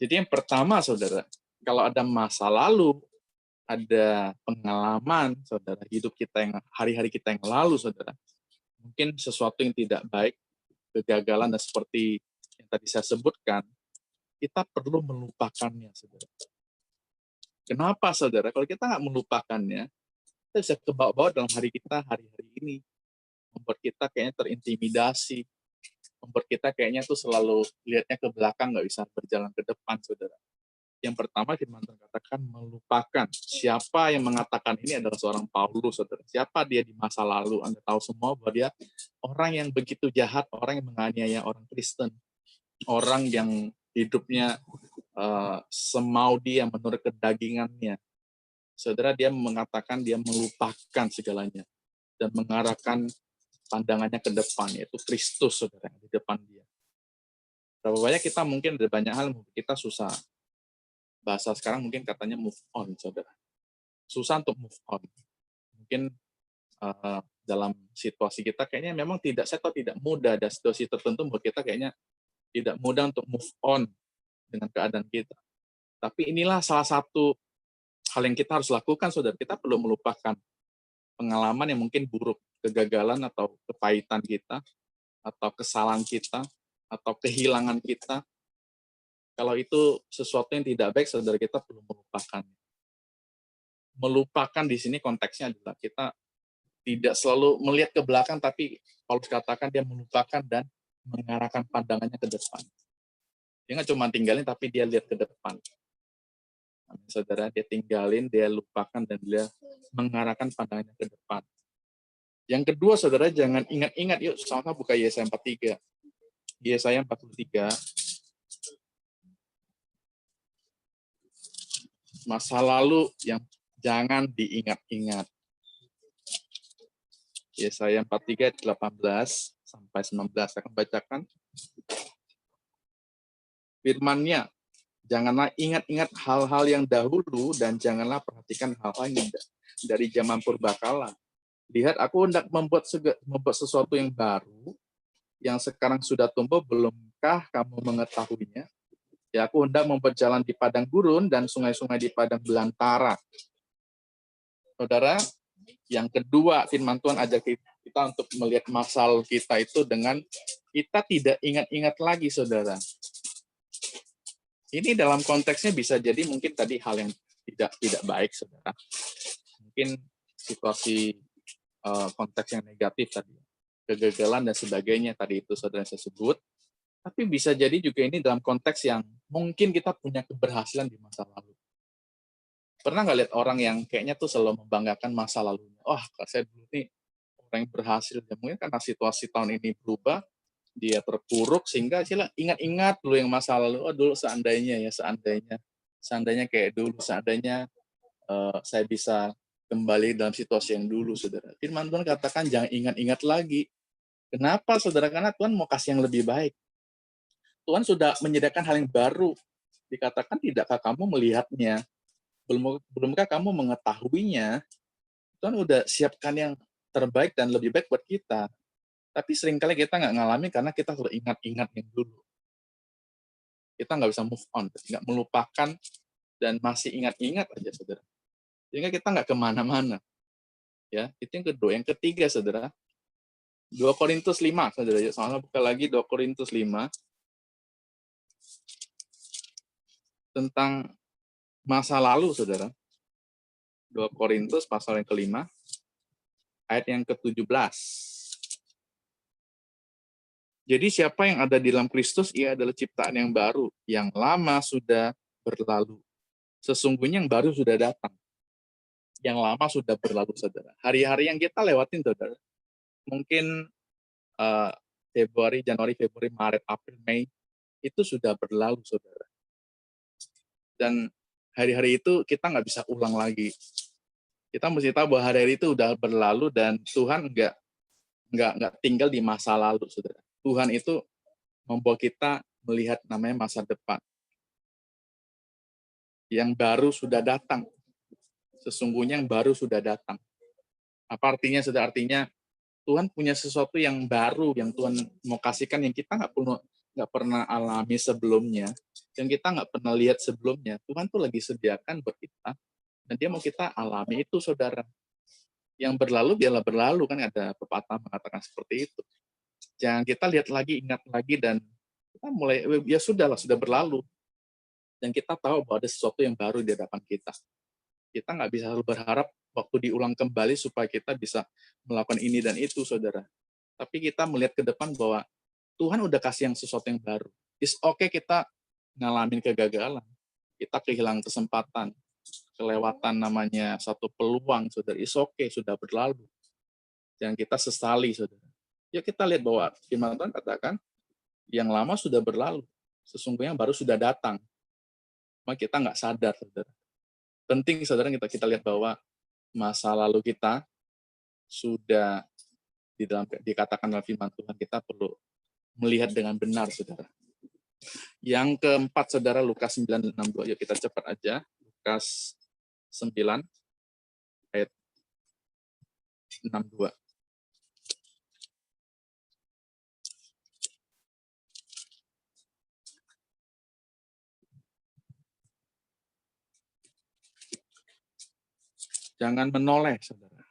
Jadi yang pertama, saudara, kalau ada masa lalu, ada pengalaman, saudara, hidup kita yang hari-hari kita yang lalu, saudara, mungkin sesuatu yang tidak baik, kegagalan, dan seperti yang tadi saya sebutkan, kita perlu melupakannya, saudara. Kenapa, saudara? Kalau kita nggak melupakannya, kita bisa kebawa-bawa dalam hari-hari ini, membuat kita kayaknya terintimidasi, membuat kita kayaknya tuh selalu lihatnya ke belakang, nggak bisa berjalan ke depan, saudara. Yang pertama, firman Tuhan katakan melupakan. Siapa yang mengatakan ini adalah seorang Paulus, saudara. Siapa dia di masa lalu? Anda tahu semua bahwa dia orang yang begitu jahat, orang yang menganiaya orang Kristen, orang yang hidupnya semau dia menurut kedagingannya. Saudara, dia mengatakan dia melupakan segalanya dan mengarahkan pandangannya ke depan, yaitu Kristus, saudara, di depan dia. Berapa banyak kita mungkin ada banyak hal kita susah. Bahasa sekarang mungkin katanya move on, saudara. Susah untuk move on. Mungkin dalam situasi kita kayaknya memang saya tahu tidak mudah, ada situasi tertentu buat kita kayaknya tidak mudah untuk move on dengan keadaan kita. Tapi inilah salah satu hal yang kita harus lakukan, saudara. Kita perlu melupakan pengalaman yang mungkin buruk, kegagalan atau kepahitan kita, atau kesalahan kita, atau kehilangan kita. Kalau itu sesuatu yang tidak baik, saudara, kita perlu melupakan. Melupakan di sini konteksnya adalah kita tidak selalu melihat ke belakang, tapi Paulus katakan dia melupakan dan mengarahkan pandangannya ke depan. Dia nggak cuma tinggalin, tapi dia lihat ke depan. Saudara, dia tinggalin, dia lupakan, dan dia mengarahkan pandangannya ke depan. Yang kedua, saudara, jangan ingat-ingat. Yuk, sama buka Yesaya 43. Yesaya 43. Masa lalu yang jangan diingat-ingat. Yesaya 43, 18 sampai 19. Saya akan bacakan. Firman-Nya, janganlah ingat-ingat hal-hal yang dahulu dan janganlah perhatikan hal-hal yang dari zaman purbakala. Lihat, aku hendak membuat sesuatu yang baru, yang sekarang sudah tumbuh, belumkah kamu mengetahuinya? Ya, aku hendak membuat jalan di padang gurun dan sungai-sungai di padang belantara. Saudara, yang kedua, firman Tuhan ajak kita untuk melihat masa lalu kita itu dengan kita tidak ingat-ingat lagi, saudara. Ini dalam konteksnya bisa jadi mungkin tadi hal yang tidak baik, saudara. Mungkin situasi konteks yang negatif tadi, kegagalan dan sebagainya tadi itu saudara saya sebut. Tapi bisa jadi juga ini dalam konteks yang mungkin kita punya keberhasilan di masa lalu. Pernah nggak lihat orang yang kayaknya tuh selalu membanggakan masa lalunya? Wah, saya dulu nih orang yang berhasil. Ya, mungkin karena situasi tahun ini berubah, dia terpuruk sehingga sila ingat-ingat dulu yang masa lalu. Oh, dulu seandainya kayak dulu, seandainya saya bisa kembali dalam situasi yang dulu, saudara. Firman Tuhan katakan jangan ingat-ingat lagi. Kenapa, saudara? Karena Tuhan mau kasih yang lebih baik. Tuhan sudah menyediakan hal yang baru. Dikatakan tidakkah kamu melihatnya? Belumkah kamu mengetahuinya? Tuhan udah siapkan yang terbaik dan lebih baik buat kita. Tapi seringkali kita nggak ngalami karena kita selalu ingat-ingat yang dulu. Kita nggak bisa move on, nggak melupakan dan masih ingat-ingat aja, saudara. Sehingga kita nggak kemana-mana. Ya, itu yang kedua. Yang ketiga, saudara, 2 Korintus 5, saudara. Soalnya buka lagi 2 Korintus 5 tentang masa lalu, saudara. 2 Korintus pasal yang ke-5, ayat yang ke-17. Jadi siapa yang ada di dalam Kristus, ia adalah ciptaan yang baru. Yang lama sudah berlalu. Sesungguhnya yang baru sudah datang. Yang lama sudah berlalu, saudara. Hari-hari yang kita lewatin, saudara, mungkin Februari, Januari, Februari, Maret, April, Mei, itu sudah berlalu, saudara. Dan hari-hari itu kita nggak bisa ulang lagi. Kita mesti tahu bahwa hari-hari itu udah berlalu dan Tuhan nggak tinggal di masa lalu, saudara. Tuhan itu membawa kita melihat namanya masa depan. Yang baru sudah datang. Sesungguhnya yang baru sudah datang. Apa artinya, saudara? Artinya Tuhan punya sesuatu yang baru yang Tuhan mau kasihkan yang kita nggak pernah alami sebelumnya, yang kita nggak pernah lihat sebelumnya. Tuhan tuh lagi sediakan buat kita, dan Dia mau kita alami itu, saudara. Yang berlalu biarlah berlalu, kan ada pepatah mengatakan seperti itu. Jangan kita lihat lagi, ingat lagi, dan kita mulai ya sudahlah, sudah berlalu, dan kita tahu bahwa ada sesuatu yang baru di hadapan kita. Kita nggak bisa selalu berharap waktu diulang kembali supaya kita bisa melakukan ini dan itu, saudara. Tapi kita melihat ke depan bahwa Tuhan udah kasih yang sesuatu yang baru. It's okay kita ngalamin kegagalan. Kita kehilangan kesempatan. Kelewatan namanya satu peluang, saudara. It's okay, sudah berlalu. Jangan kita sesali, saudara. Ya kita lihat bahwa firman Tuhan katakan, yang lama sudah berlalu. Sesungguhnya baru sudah datang. Cuma kita nggak sadar, saudara. Penting, saudara, kita lihat bahwa masa lalu kita sudah dikatakan dalam firman Tuhan, kita perlu melihat dengan benar, saudara. Yang keempat, saudara, Lukas 9:62. Yuk kita cepat aja. Lukas 9 ayat 62. Jangan menoleh, saudara.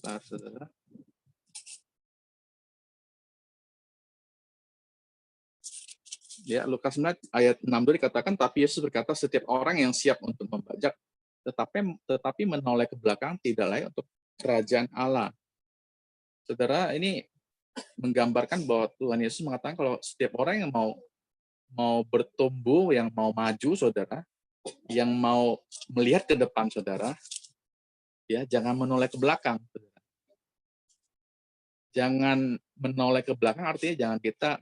Saudara. Ya, Lukas 9 ayat 62 dikatakan, tapi Yesus berkata, setiap orang yang siap untuk membajak, tetapi menoleh ke belakang tidak layak untuk kerajaan Allah. Saudara, ini menggambarkan bahwa Tuhan Yesus mengatakan kalau setiap orang yang mau bertumbuh, yang mau maju, saudara, yang mau melihat ke depan, saudara, ya jangan menoleh ke belakang, saudara. Jangan menoleh ke belakang artinya jangan kita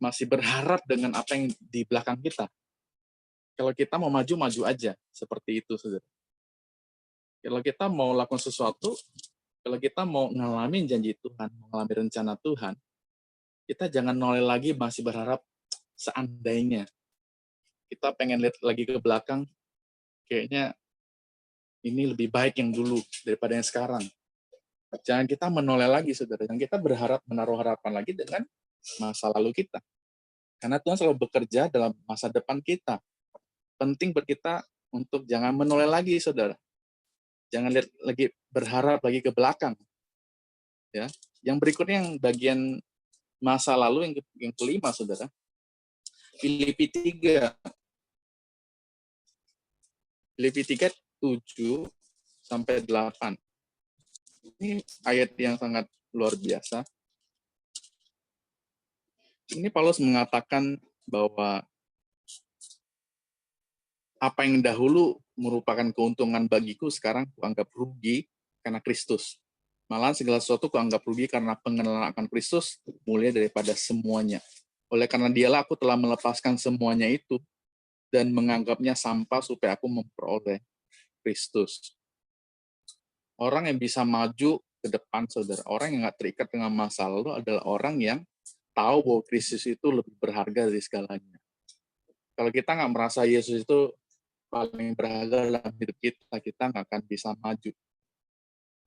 masih berharap dengan apa yang di belakang kita. Kalau kita mau maju, maju aja. Seperti itu, saudara. Kalau kita mau lakukan sesuatu, kalau kita mau ngalamin janji Tuhan, mau ngalamin rencana Tuhan, kita jangan noleh lagi masih berharap seandainya. Kita pengen lihat lagi ke belakang, kayaknya ini lebih baik yang dulu daripada yang sekarang. Jangan kita menoleh lagi, saudara. Jangan kita berharap menaruh harapan lagi dengan masa lalu kita. Karena Tuhan selalu bekerja dalam masa depan kita. Penting buat kita untuk jangan menoleh lagi, saudara. Jangan lihat lagi, berharap lagi ke belakang. Ya. Yang berikutnya yang bagian masa lalu yang kelima, saudara. Filipi 3. Filipi 3, 7 sampai 8. Ini ayat yang sangat luar biasa. Ini Paulus mengatakan bahwa apa yang dahulu merupakan keuntungan bagiku, sekarang kuanggap rugi karena Kristus. Malahan segala sesuatu kuanggap rugi karena pengenalan akan Kristus mulia daripada semuanya. Oleh karena dialah aku telah melepaskan semuanya itu dan menganggapnya sampah supaya aku memperoleh Kristus. Orang yang bisa maju ke depan, saudara, orang yang nggak terikat dengan masa lalu adalah orang yang tahu bahwa Kristus itu lebih berharga dari segalanya. Kalau kita nggak merasa Yesus itu paling berharga dalam hidup kita, kita nggak akan bisa maju.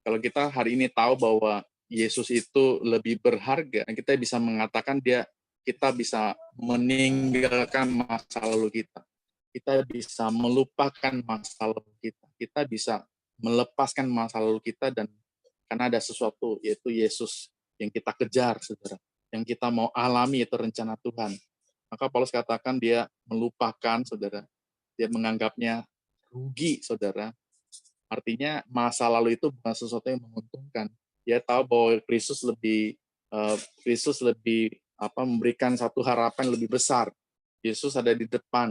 Kalau kita hari ini tahu bahwa Yesus itu lebih berharga, kita bisa mengatakan kita bisa meninggalkan masa lalu kita. Kita bisa melupakan masa lalu kita. Kita bisa melepaskan masa lalu kita, dan karena ada sesuatu, yaitu Yesus yang kita kejar, saudara. Yang kita mau alami itu rencana Tuhan. Maka Paulus katakan dia melupakan, saudara. Dia menganggapnya rugi, saudara. Artinya masa lalu itu bukan sesuatu yang menguntungkan. Dia tahu bahwa Kristus lebih memberikan satu harapan lebih besar. Yesus ada di depan,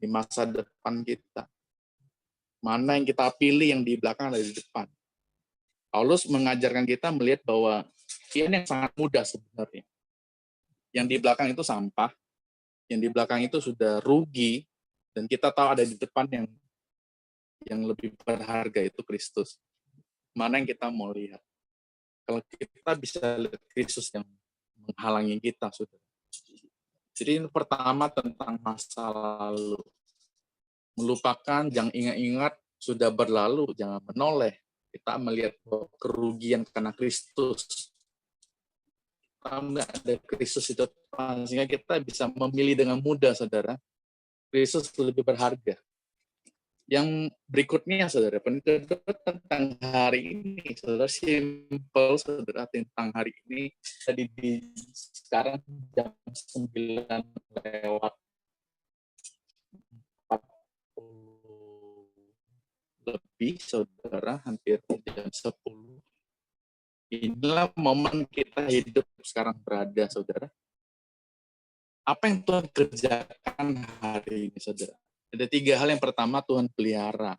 di masa depan kita. Mana yang kita pilih, yang di belakang ada di depan. Paulus mengajarkan kita melihat bahwa ini yang sangat mudah sebenarnya. Yang di belakang itu sampah, yang di belakang itu sudah rugi, dan kita tahu ada di depan yang lebih berharga, itu Kristus. Mana yang kita mau lihat? Kalau kita bisa lihat Kristus yang menghalangi kita, saudara. Jadi ini pertama tentang masa lalu. Melupakan, jangan ingat-ingat, sudah berlalu, jangan menoleh. Kita melihat kerugian karena Kristus. Kita melihat ada Kristus itu, sehingga kita bisa memilih dengan mudah, saudara. Kristus lebih berharga. Yang berikutnya, saudara, kedua tentang hari ini, saudara, simple, saudara, tentang hari ini. Tadi sekarang jam 9:40 lebih, saudara, hampir jam 10. Inilah momen kita hidup sekarang berada, saudara. Apa yang Tuhan kerjakan hari ini, saudara? Ada 3 hal. Yang pertama, Tuhan pelihara.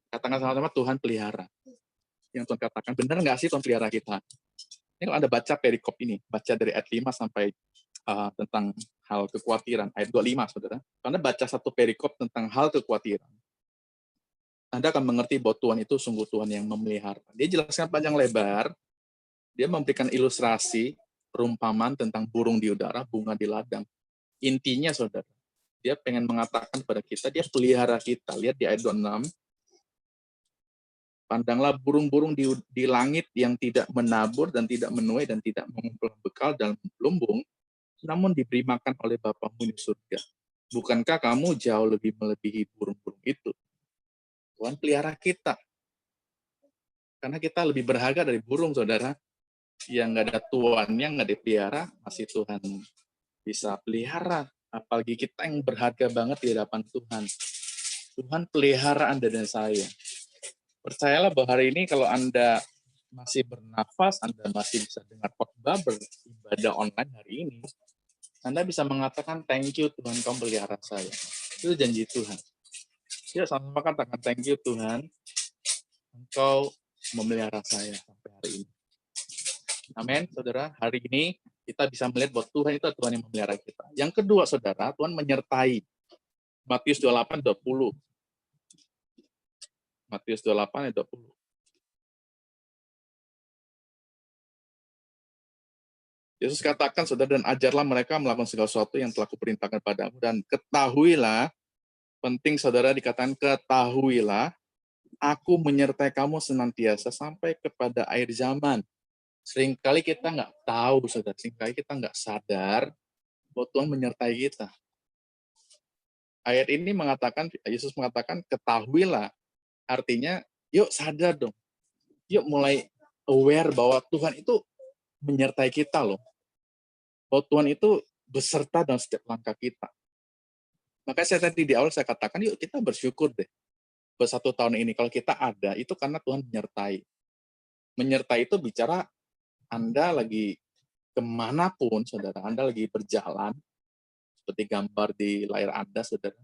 Katakan sama-sama, Tuhan pelihara. Yang Tuhan katakan, benar nggak sih Tuhan pelihara kita? Ini kalau Anda baca perikop ini, baca dari ayat 5 sampai tentang hal kekhawatiran, ayat 25, saudara. Anda baca satu perikop tentang hal kekhawatiran, Anda akan mengerti bahwa Tuhan itu sungguh Tuhan yang memelihara. Dia jelaskan panjang lebar, dia memberikan ilustrasi, perumpamaan tentang burung di udara, bunga di ladang. Intinya, saudara, dia pengen mengatakan kepada kita, dia pelihara kita. Lihat di ayat 26, pandanglah burung-burung di langit yang tidak menabur dan tidak menuai dan tidak mengumpulkan bekal dalam lumbung, namun diberi makan oleh Bapamu di surga. Bukankah kamu jauh lebih melebihi burung-burung itu? Tuhan pelihara kita. Karena kita lebih berharga dari burung, saudara. Yang nggak ada tuannya, nggak dipelihara, masih Tuhan bisa pelihara. Apalagi kita yang berharga banget di hadapan Tuhan. Tuhan pelihara Anda dan saya. Percayalah bahwa hari ini kalau Anda masih bernafas, Anda masih bisa dengar khotbah beribadah online hari ini, Anda bisa mengatakan, thank you Tuhan, Kau pelihara saya. Itu janji Tuhan. Ya, sama katakan, thank you Tuhan, Engkau memelihara saya sampai hari ini. Amin, saudara. Hari ini kita bisa melihat bahwa Tuhan itu Tuhan yang memelihara kita. Yang kedua, saudara, Tuhan menyertai. Matius 28:20. Matius 28:20. Yesus katakan, saudara, dan ajarlah mereka melakukan segala sesuatu yang telah kuperintahkan padamu, dan ketahuilah, penting saudara dikatakan ketahuilah, aku menyertai kamu senantiasa sampai kepada akhir zaman. Seringkali kita nggak tahu, saudara, seringkali kita nggak sadar bahwa Tuhan menyertai kita. Ayat ini mengatakan, Yesus mengatakan, ketahuilah, artinya, yuk sadar dong, yuk mulai aware bahwa Tuhan itu menyertai kita loh. Bahwa Tuhan itu beserta dalam setiap langkah kita. Makanya saya tadi di awal saya katakan, yuk kita bersyukur deh. Buat 1 tahun ini, kalau kita ada, itu karena Tuhan menyertai. Menyertai itu bicara Anda lagi kemanapun, saudara, Anda lagi berjalan, seperti gambar di layar Anda, saudara.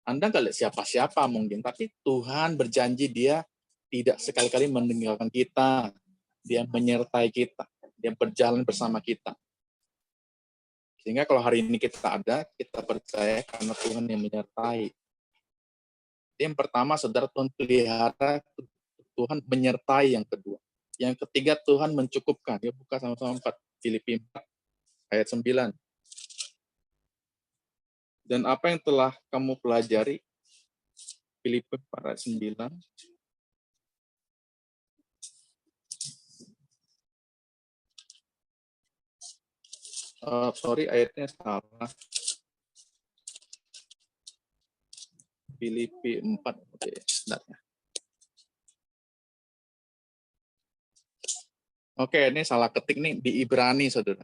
Anda nggak lihat siapa-siapa mungkin, tapi Tuhan berjanji Dia tidak sekali-kali meninggalkan kita. Dia menyertai kita. Dia berjalan bersama kita. Sehingga kalau hari ini kita ada, kita percaya karena Tuhan yang menyertai. Yang pertama, saudara, Tuhan pelihara, Tuhan menyertai yang kedua. Yang ketiga, Tuhan mencukupkan. Ya, buka sama-sama 4, Filipi 4, ayat 9. Dan apa yang telah kamu pelajari, Filipi 4, ayat 9. Ayatnya salah. Filipi 4, oke, sebentar ya. Oke, ini salah ketik nih di Ibrani, saudara.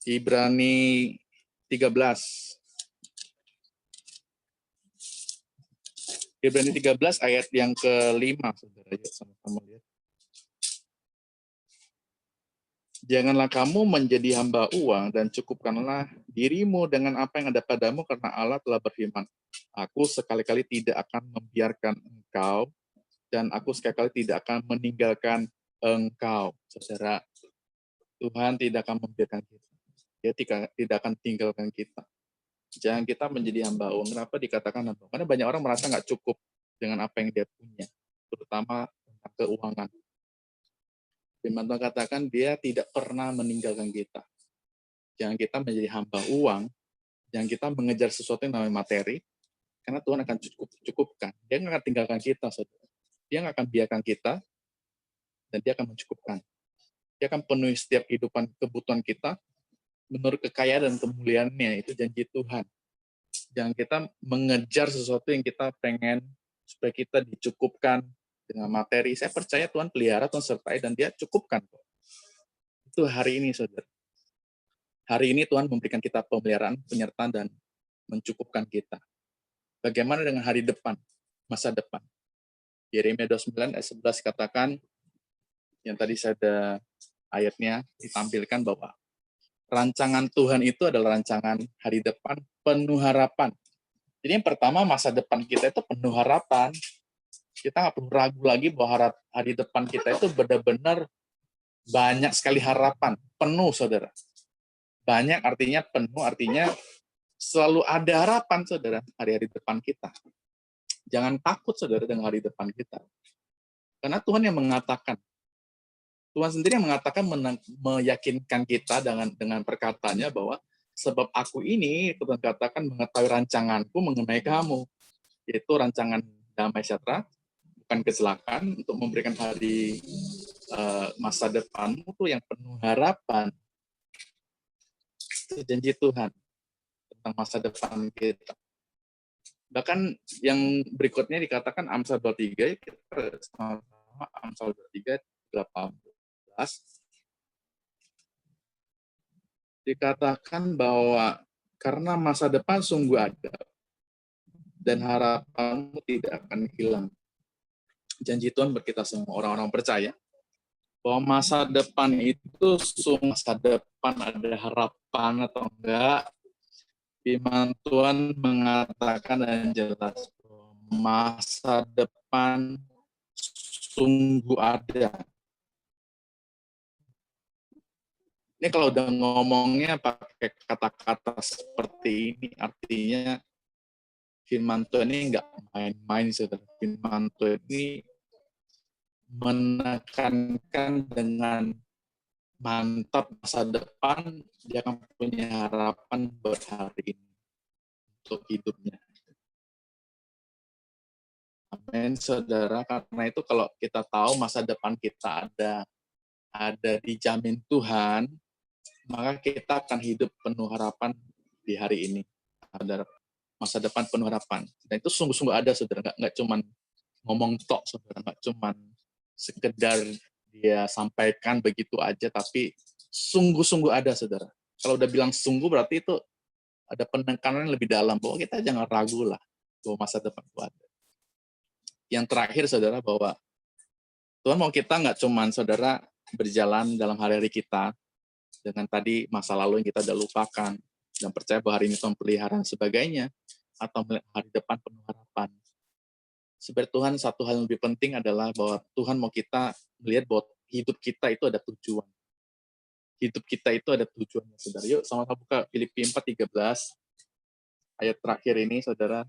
Ibrani 13. Ibrani 13 ayat yang ke-5, saudara. Yuk sama-sama lihat. Janganlah kamu menjadi hamba uang dan cukupkanlah dirimu dengan apa yang ada padamu karena Allah telah berfirman, aku sekali-kali tidak akan membiarkan engkau dan aku sekali-kali tidak akan meninggalkan engkau. Saudara, Tuhan tidak akan membiarkan kita. Dia tidak akan tinggalkan kita. Jangan kita menjadi hamba uang. Kenapa dikatakan hamba uang? Karena banyak orang merasa nggak cukup dengan apa yang dia punya, terutama tentang keuangan. Firman Tuhan katakan Dia tidak pernah meninggalkan kita. Jangan kita menjadi hamba uang, jangan kita mengejar sesuatu yang namanya materi, karena Tuhan akan cukupkan. Dia nggak akan tinggalkan kita, saudara. Dia nggak akan biarkan kita, dan Dia akan mencukupkan. Dia akan penuhi setiap kebutuhan kita, menurut kekayaan dan kemuliaannya. Itu janji Tuhan. Jangan kita mengejar sesuatu yang kita pengen, supaya kita dicukupkan dengan materi. Saya percaya Tuhan pelihara, Tuhan sertai, dan Dia cukupkan. Itu hari ini, saudara. Hari ini Tuhan memberikan kita pemeliharaan, penyertaan, dan mencukupkan kita. Bagaimana dengan hari depan, masa depan? Yeremia 29 ayat 11 katakan, yang tadi saya ada ayatnya ditampilkan bahwa rancangan Tuhan itu adalah rancangan hari depan penuh harapan. Jadi yang pertama, masa depan kita itu penuh harapan. Kita nggak perlu ragu lagi bahwa hari depan kita itu benar-benar banyak sekali harapan, penuh, saudara. Banyak artinya penuh, artinya selalu ada harapan, saudara, hari-hari depan kita. Jangan takut, saudara, dengan hari depan kita. Karena Tuhan yang mengatakan, Tuhan sendiri yang mengatakan, meyakinkan kita dengan perkataannya bahwa sebab aku ini, Tuhan katakan, mengetahui rancanganku mengenai kamu, yaitu rancangan damai sejahtera, bukan kecelakaan, untuk memberikan hari masa depanmu tuh yang penuh harapan. Itu janji Tuhan tentang masa depan kita. Bahkan yang berikutnya dikatakan Amsal 23, kita sama Amsal 23, 18. Dikatakan bahwa karena masa depan sungguh ada dan harapanmu tidak akan hilang. Janji Tuhan buat kita semua orang-orang percaya bahwa masa depan itu masa depan ada harapan atau enggak. Firman Tuhan mengatakan dan jelas masa depan sungguh ada. Ini kalau udah ngomongnya pakai kata-kata seperti ini, artinya firman Tuhan ini nggak main-main, saudara. Firman Tuhan ini menekankan dengan mantap masa depan, dia akan punya harapan buat hari ini untuk hidupnya. Amin, saudara. Karena itu kalau kita tahu masa depan kita ada dijamin Tuhan, maka kita akan hidup penuh harapan di hari ini. Ada masa depan penuh harapan. Dan itu sungguh-sungguh ada, saudara. Nggak cuman ngomong tok, saudara. Nggak cuman sekedar dia sampaikan begitu aja, tapi sungguh-sungguh ada, saudara. Kalau udah bilang sungguh, berarti itu ada penekanan lebih dalam, bahwa kita jangan ragu lah bahwa masa depan itu ada. Yang terakhir, saudara, bahwa Tuhan mau kita nggak cuman, saudara, berjalan dalam hari-hari kita, dengan tadi masa lalu yang kita udah lupakan, dan percaya bahwa hari ini Tuhan pelihara dan sebagainya, atau melihat hari depan penuh harapan. Sebenarnya Tuhan, satu hal yang lebih penting adalah bahwa Tuhan mau kita melihat bahwa hidup kita itu ada tujuan. Hidup kita itu ada tujuannya, saudara. Yuk sama-sama buka Filipi 4:13, ayat terakhir ini, saudara.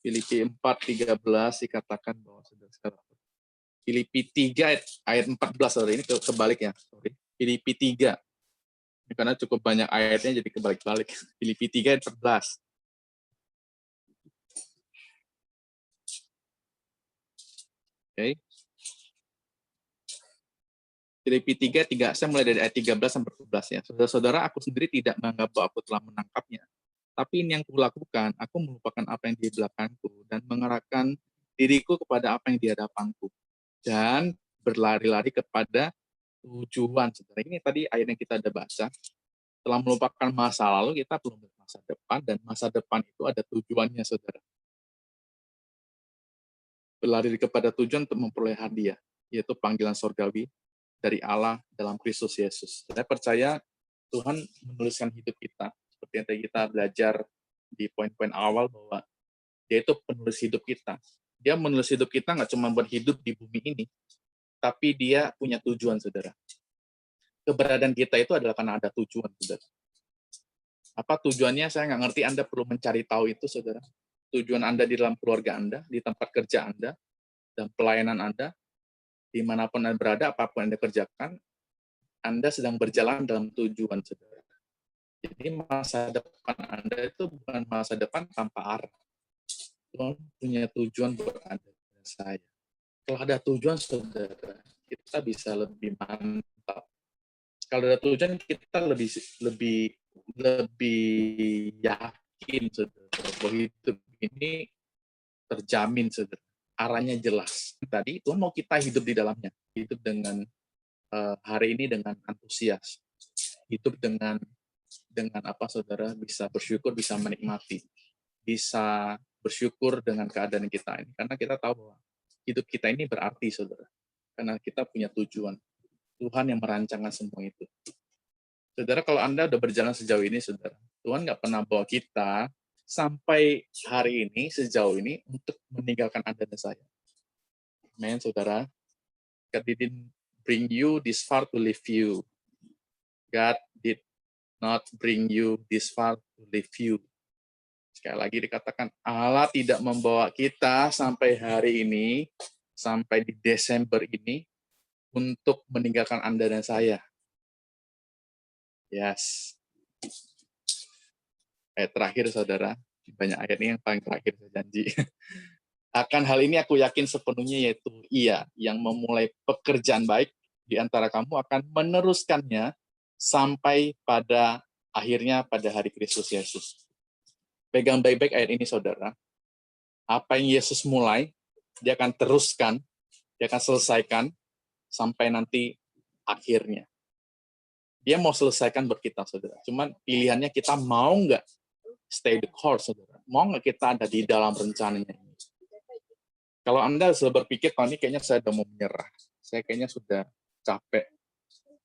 Filipi 4:13 dikatakan bahwa, saudara, Filipi 3 ayat 14, saudara. Ini kebalik ya, sorry. Filipi 3. Ini karena cukup banyak ayatnya jadi kebalik-balik. Filipi 3 ayat 14. Oke. Filipi 3, saya mulai dari ayat 13 sampai 14 ya. Saudara-saudara, aku sendiri tidak menganggap bahwa aku telah menangkapnya. Tapi ini yang kulakukan, aku melupakan apa yang di belakangku dan mengarahkan diriku kepada apa yang di hadapanku. Dan berlari-lari kepada tujuan. Saudara, ini tadi ayat yang kita ada baca. Setelah melupakan masa lalu, kita belum masa depan, dan masa depan itu ada tujuannya, saudara. Berlari kepada tujuan untuk memperoleh hadiah, yaitu panggilan sorgawi dari Allah dalam Kristus Yesus. Saya percaya Tuhan menuliskan hidup kita, seperti yang tadi kita belajar di poin-poin awal, bahwa dia itu penulis hidup kita. Dia menulis hidup kita nggak cuma buat hidup di bumi ini, tapi dia punya tujuan, saudara. Keberadaan kita itu adalah karena ada tujuan, saudara. Apa tujuannya? Saya nggak ngerti, Anda perlu mencari tahu itu, saudara. Tujuan Anda di dalam keluarga Anda, di tempat kerja Anda, dan pelayanan Anda, dimanapun Anda berada, apapun Anda kerjakan, Anda sedang berjalan dalam tujuan, saudara. Jadi masa depan Anda itu bukan masa depan tanpa arah. Tuhan punya tujuan buat Anda dan saya. Kalau ada tujuan, saudara, kita bisa lebih mantap. Kalau ada tujuan, kita lebih yakin, saudara, bahwa hidup ini terjamin, saudara. Arahnya jelas. Tadi Tuhan mau kita hidup di dalamnya, hidup dengan hari ini dengan antusias, hidup dengan apa, saudara, bisa bersyukur, bisa menikmati, bisa bersyukur dengan keadaan kita ini, karena kita tahu bahwa hidup kita ini berarti, saudara, karena kita punya tujuan. Tuhan yang merancangkan semua itu. Saudara, kalau Anda udah berjalan sejauh ini, saudara, Tuhan nggak pernah bawa kita sampai hari ini, sejauh ini, untuk meninggalkan Anda dan saya. Amen, saudara. God didn't bring you this far to leave you. God did not bring you this far to leave you. Sekali lagi dikatakan, Allah tidak membawa kita sampai hari ini, sampai di Desember ini, untuk meninggalkan Anda dan saya. Yes. Ayat terakhir, saudara. Banyak ayat ini yang paling terakhir, saya janji. Akan hal ini aku yakin sepenuhnya, yaitu Ia yang memulai pekerjaan baik di antara kamu akan meneruskannya sampai pada akhirnya pada hari Kristus Yesus. Pegang baik-baik ayat ini, saudara. Apa yang Yesus mulai, dia akan teruskan, dia akan selesaikan sampai nanti akhirnya. Dia mau selesaikan buat kita, saudara. Cuman pilihannya kita mau nggak stay the course, saudara. Mau nggak kita ada di dalam rencananya ini. Kalau Anda sudah berpikir, ini kayaknya saya udah mau menyerah. Saya kayaknya sudah capek.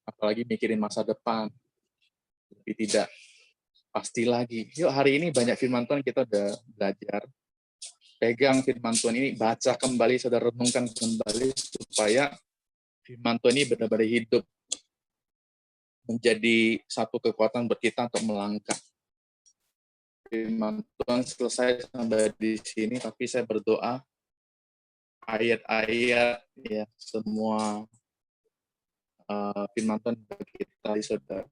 Apalagi mikirin masa depan. Tapi tidak pasti lagi. Yuk, hari ini banyak firman Tuhan kita udah belajar. Pegang firman Tuhan ini, baca kembali, saudara, renungkan kembali, supaya firman Tuhan ini benar-benar hidup. Menjadi satu kekuatan buat kita untuk melangkah. Firman Tuhan selesai sampai di sini, tapi saya berdoa, ayat-ayat, ya, semua firman Tuhan bagi kita, saudara.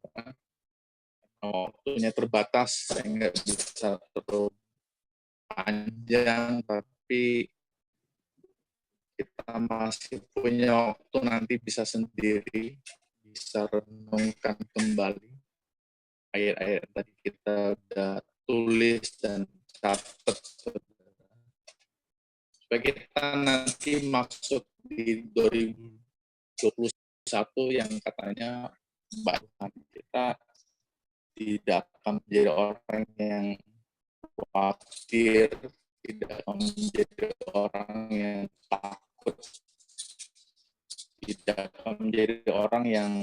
Waktunya terbatas, saya nggak bisa terlalu panjang, tapi kita masih punya waktu nanti bisa sendiri, bisa renungkan kembali ayat-ayat yang tadi kita udah tulis dan catat, saudara. Supaya kita nanti masuk di 2021 yang katanya Tuhan kita tidak akan menjadi orang yang khawatir, tidak akan menjadi orang yang takut, tidak akan menjadi orang yang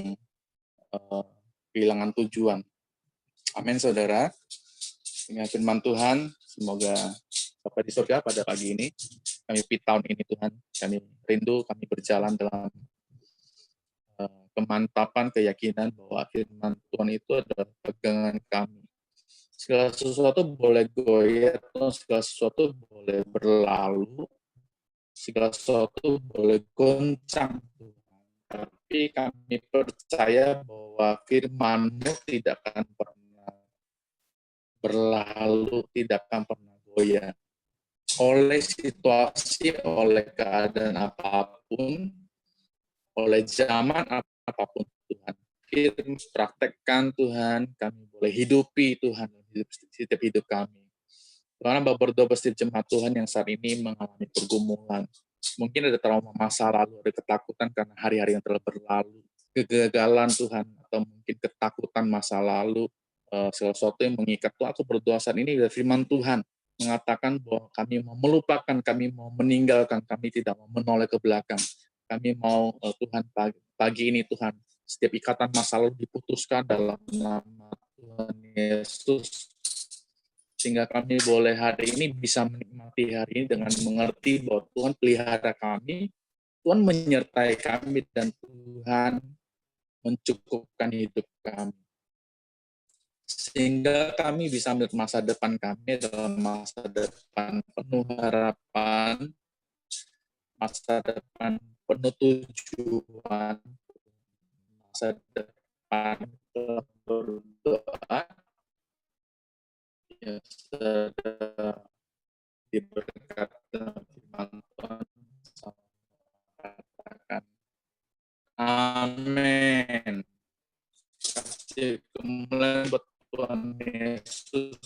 kehilangan tujuan. Amin, saudara. Dengan firman Tuhan, semoga Bapak di surga pada pagi ini, kami tahun ini Tuhan, kami rindu, kami berjalan dalam kemantapan, keyakinan bahwa firman Tuhan itu adalah pegangan kami. Segala sesuatu boleh goyah, segala sesuatu boleh berlalu, segala sesuatu boleh goncang, Tuhan. Tapi kami percaya bahwa firman-Mu tidak akan pernah berlalu, tidak akan pernah goyah. Oleh situasi, oleh keadaan apapun, oleh zaman apapun, Tuhan. Firman praktekkan, Tuhan, kami boleh hidupi, Tuhan, setiap hidup kami. Karena Bapak berdoa setiap jemaat Tuhan yang saat ini mengalami pergumulan. Mungkin ada trauma masa lalu, ada ketakutan karena hari-hari yang telah berlalu, kegagalan Tuhan, atau mungkin ketakutan masa lalu, segala sesuatu yang mengikat. Tuhan, aku berdoa saat ini dari firman Tuhan, mengatakan bahwa kami mau melupakan, kami mau meninggalkan, kami tidak mau menoleh ke belakang. Kami mau Tuhan pagi ini Tuhan, setiap ikatan masa lalu diputuskan dalam nama Tuhan Yesus. Sehingga kami boleh hari ini bisa menikmati hari ini dengan mengerti bahwa Tuhan pelihara kami, Tuhan menyertai kami, dan Tuhan mencukupkan hidup kami. Sehingga kami bisa melihat masa depan kami dalam masa depan penuh harapan, masa depan penuh tujuan, masa depan berdoa, yang sudah diberkati firman Tuhan, katakan amin. Kasih kemuliaan buat Tuhan Yesus,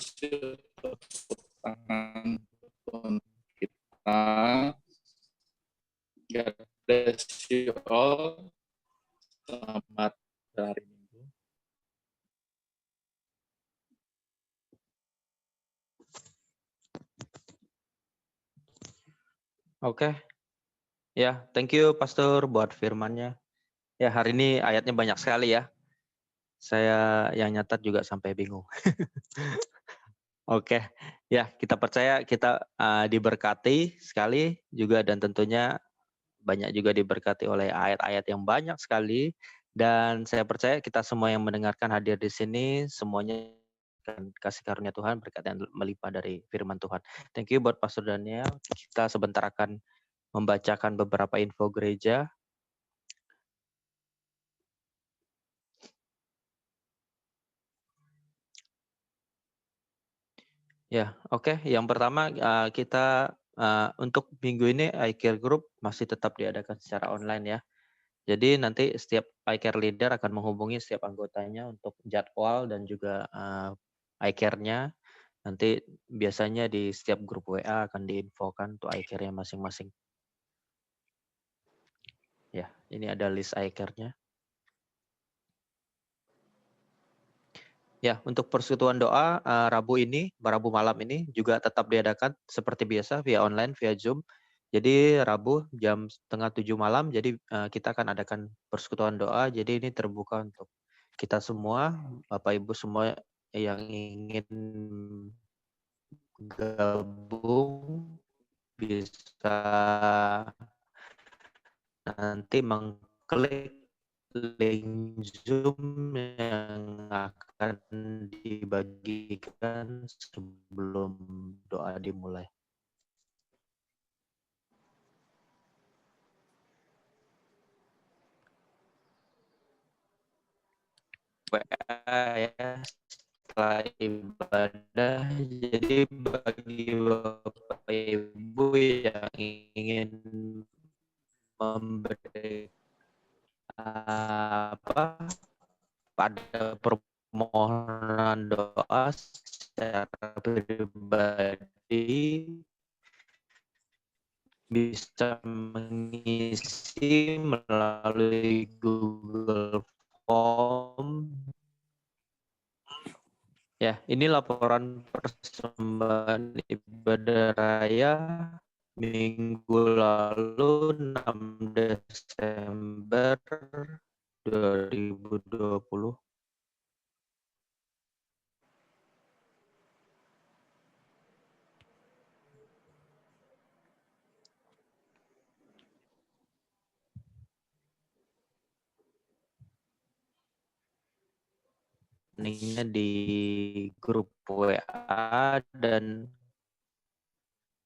tepuk tangan Tuhan kita. God bless you all. Selamat hari Minggu. Oke. Ya, thank you Pastor buat firman-nya. Ya, hari ini ayatnya banyak sekali ya. Saya yang nyatat juga sampai bingung. Oke. Ya, kita percaya kita diberkati sekali juga, dan tentunya banyak juga diberkati oleh ayat-ayat yang banyak sekali, dan saya percaya kita semua yang mendengarkan hadir di sini semuanya akan kasih karunia Tuhan, berkat yang melimpah dari firman Tuhan. Thank you buat Pastor Daniel. Kita sebentar akan membacakan beberapa info gereja. Ya, oke. Yang pertama kita untuk minggu ini iCare Group masih tetap diadakan secara online ya. Jadi nanti setiap iCare leader akan menghubungi setiap anggotanya untuk jadwal dan juga iCare-nya. Nanti biasanya di setiap grup WA akan diinfokan untuk iCare-nya masing-masing. Ya, ini ada list iCare-nya. Ya, untuk persekutuan doa Rabu malam ini juga tetap diadakan seperti biasa via online, via Zoom. Jadi Rabu jam 6:30 malam, jadi kita akan adakan persekutuan doa. Jadi ini terbuka untuk kita semua, Bapak Ibu semua yang ingin gabung bisa nanti mengklik link Zoom yang akan dibagikan sebelum doa dimulai. WA ya setelah ibadah. Jadi bagi Bapak Ibu yang ingin memberi pada permohonan doa secara pribadi bisa mengisi melalui Google Form. Ya, ini laporan persembahan ibadah raya minggu lalu 6 Desember 2020. Linknya di grup WA, dan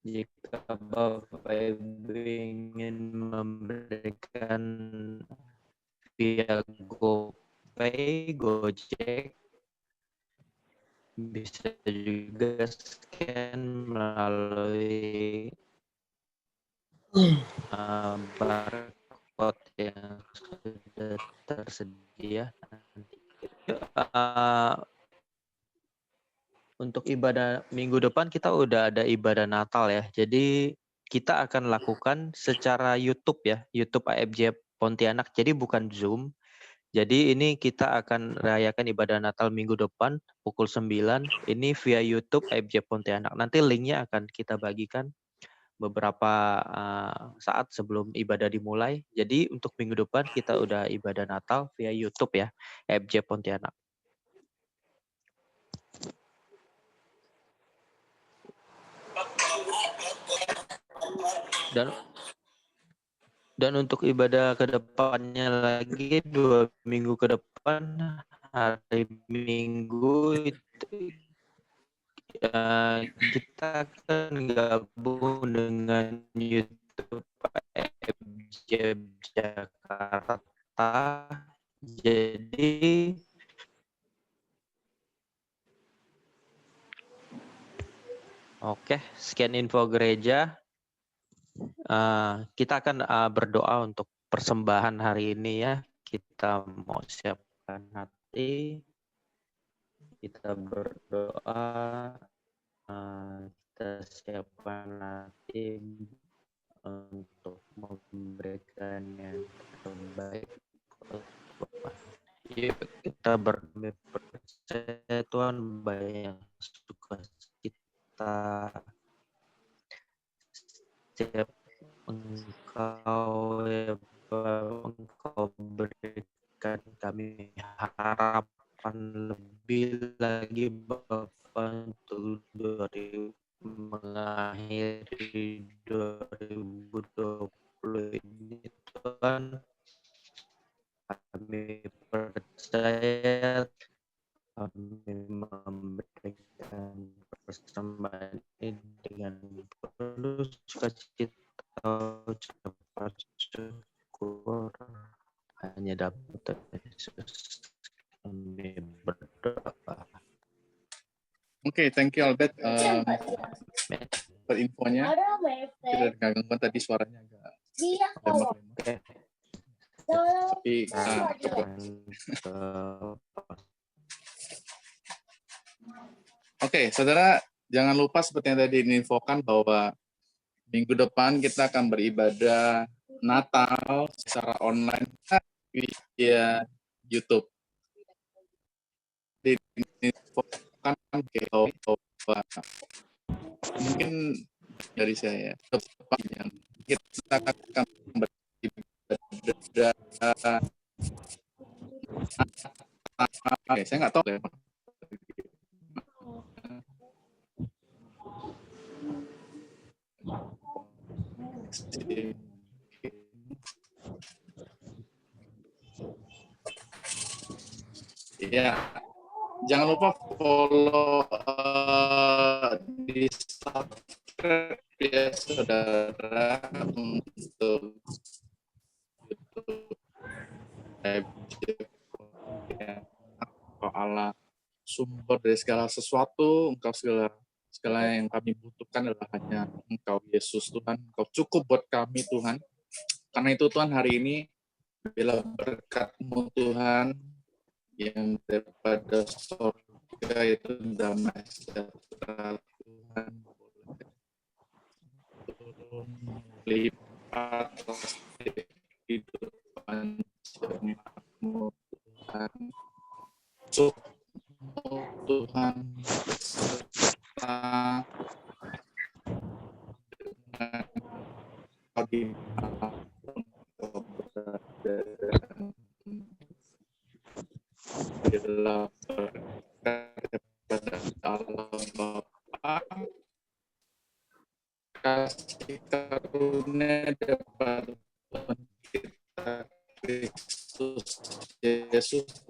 jika Bapak Ibu ingin memberikan via GoPay, Gojek, bisa juga scan melalui barcode yang sudah tersedia. Untuk ibadah minggu depan kita udah ada ibadah Natal ya. Jadi kita akan lakukan secara YouTube ya, YouTube AFJ Pontianak. Jadi bukan Zoom. Jadi ini kita akan rayakan ibadah Natal minggu depan pukul 9. Ini via YouTube AFJ Pontianak. Nanti linknya akan kita bagikan beberapa saat sebelum ibadah dimulai. Jadi untuk minggu depan kita udah ibadah Natal via YouTube ya, AFJ Pontianak. Dan untuk ibadah ke depannya lagi 2 minggu ke depan, hari Minggu itu kita akan gabung dengan YouTube AFJ Jakarta. Jadi oke, scan info gereja. Kita akan berdoa untuk persembahan hari ini ya. Kita mau siapkan hati. Kita berdoa. Kita siapkan hati untuk memberikan yang terbaik. Yuk kita percaya Tuhan banyak suka kita. Setiap Engkau berikan kami harapan lebih lagi Bapak untuk mengakhiri 2020 ini Tuhan. Kami percaya kami memberikan persembahan ini dengan penuh sukacita, ucapan syukur hanya dapat Yesus kami berdoa. Oke, thank you Albert per infonya. Tidak gangguan tadi suaranya agak lemah-lemah. Tapi Oke, saudara, jangan lupa seperti yang tadi diinfokan bahwa minggu depan kita akan beribadah Natal secara online via YouTube. Diinfokan mungkin dari saya yang kita akan beribadah. Oke, saya nggak tahu ya. Ya, jangan lupa follow di subscribe ya saudara untuk YouTube. Allah, sumber dari segala sesuatu, Engkau segala yang kami butuhkan adalah hanya Engkau, Yesus Tuhan. Engkau cukup buat kami, Tuhan. Karena itu Tuhan, hari ini bila berkat-Mu Tuhan, yang daripada surga itu damai sejahtera Tuhan, boleh turun lipat kehidupan jemaat-Mu Tuhan. Cukup Tuhan beserta dengan Kau dimanapun Kau berada. Bila berkat kepada Allah Bapa, kasih karunia daripada Tuhan kita Kristus Yesus